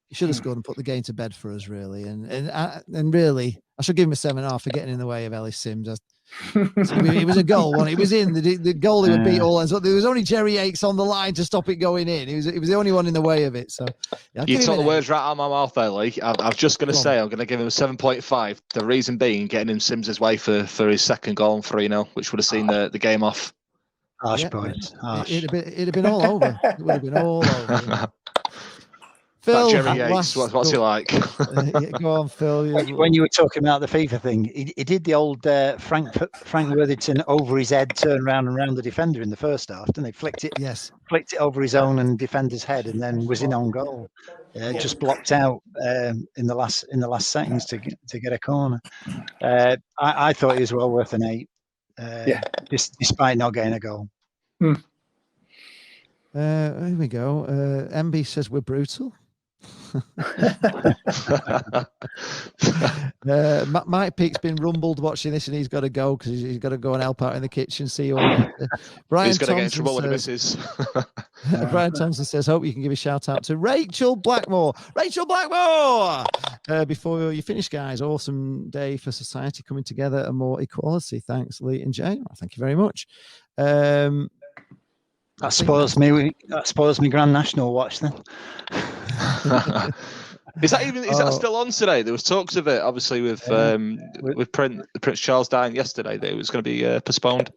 he should have scored and put the game to bed for us, really. And really, I should give him a 7.5 for getting in the way of Ellis Sims. It was a goal, wasn't it? It was in the goal. They would beat all ends. There was only Jerry Yates on the line to stop it going in. He was the only one in the way of it. So you took the words right out of my mouth there, Lee. I'm just going to say I'm going to give him a 7.5. The reason being getting him Sims' way for his second goal and 3-0, which would have seen the game off. Harsh points. It'd have been all over. It would have been all over. Phil, Jerry Yates, what's he like? Go on, Phil. When you were talking about the FIFA thing, he did the old Frank Worthington over his head, turn around and round the defender in the first half, didn't he? Flicked it over his own and defender's head, and then was in on goal. Just blocked out in the last seconds to get a corner. I thought he was well worth an 8. Despite not getting a goal. Here we go. MB says we're brutal. Mike Peake's been rumbled watching this, and he's got to go because he's got to go and help out in the kitchen. See you all later. He's going to get in trouble with the missus. Brian Thompson says, hope you can give a shout out to Rachel Blackmore. Before you finish, guys, awesome day for society coming together and more equality. Thanks, Lee and Jay. Thank you very much. That spoils me Grand National watch then. Is that still on today? There was talks of it, obviously, with Prince Charles dying yesterday. That it was going to be postponed.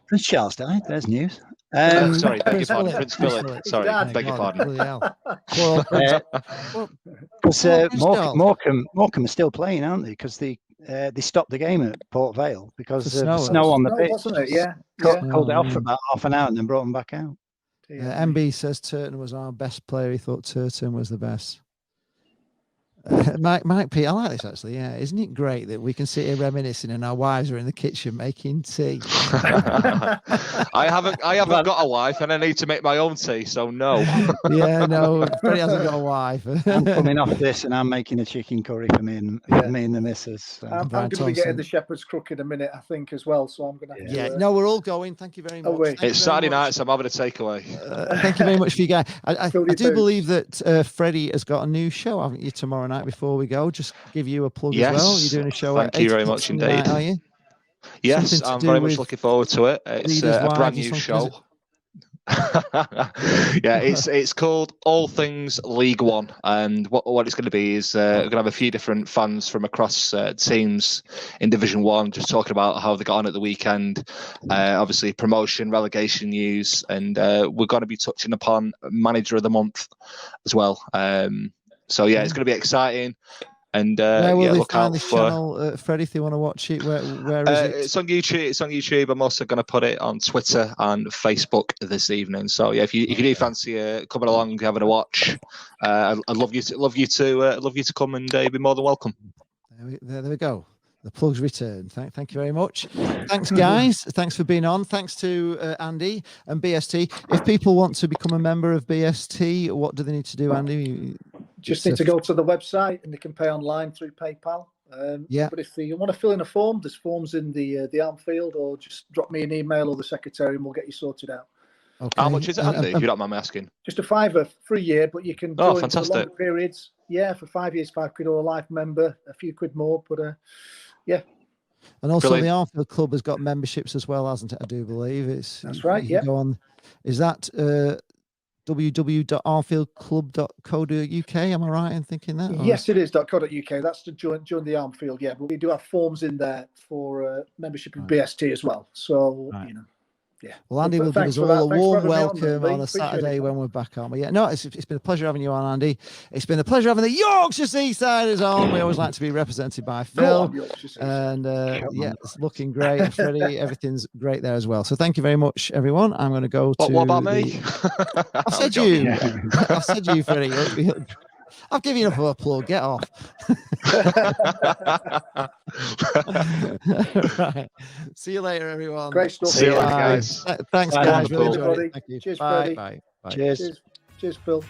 Prince Charles died. There's news. Sorry, beg your pardon, Prince Philip. Sorry, beg your pardon. Morecambe are still playing, aren't they? Because they stopped the game at Port Vale because of the snow on the pitch. Wasn't it? Yeah. Called it off for about half an hour and then brought them back out. MB says Turton was our best player. He thought Turton was the best. Mike P, I like this actually. Yeah, isn't it great that we can sit here reminiscing and our wives are in the kitchen making tea? I haven't got a wife, and I need to make my own tea. So no. Yeah, no, Freddy hasn't got a wife. I'm coming off this, and I'm making a chicken curry for me and the missus. So. I'm going to be getting the shepherd's crook in a minute, I think, as well. So I'm going to. Yeah, no, we're all going. Thank you very much. It's Saturday night, so I'm having a takeaway. Thank you very much for you guys. I do believe that Freddy has got a new show, haven't you, tomorrow night before we go? Just give you a plug as well. You're doing a show. Thank you very much indeed. Tonight, are you? Yes, I'm very much looking forward to it. It's a brand new show. Yeah, it's called All Things League One, and what it's going to be is we're going to have a few different fans from across teams in Division 1 just talking about how they got on at the weekend, obviously promotion, relegation news, and we're going to be touching upon Manager of the Month as well. So yeah, it's going to be exciting. And look out for channel, Freddy, if they want to watch it. Where is it? It's on YouTube. It's on YouTube. I'm also going to put it on Twitter and Facebook this evening. So yeah, if you do fancy coming along and having a watch, I'd love you to come and be more than welcome. There we go. The plugs return. Thank you very much. Thanks, guys. Thanks for being on. Thanks to Andy and BST. If people want to become a member of BST, what do they need to do, Andy? Just need to go to the website and they can pay online through PayPal. But if you want to fill in a form, there's forms in the arm field, or just drop me an email or the secretary and we'll get you sorted out. Okay. How much is it, Andy, if you don't mind me asking? Just a £5 for a year, but you can join fantastic. for longer periods. Yeah, for 5 years, £5 or a life member, a few quid more, but yeah. And also Brilliant. The Armfield Club has got memberships as well, hasn't it? I do believe that's right. Yeah. Go on. Is that www.armfieldclub.co.uk? Am I right in thinking that? Or? Yes, it is .co.uk. That's to join the Armfield. Yeah, but we do have forms in there for membership in BST as well. So you know. Yeah. Well, Andy will give us all a warm welcome on a Saturday when we're back on. But yeah, no, it's been a pleasure having you on, Andy. It's been a pleasure having the Yorkshire Seasiders on. We always like to be represented by Phil. And it's looking great. Freddie, everything's great there as well. So thank you very much, everyone. I'm going to go to... What about me? I said you. I said you, Freddie. I've given you enough of a plug. Get off. Right. See you later, everyone. Great stuff. See you later, guys. Thanks, guys. Really enjoyed it. Thank you. Cheers, bye. Freddy. Bye. Cheers. Cheers, Phil.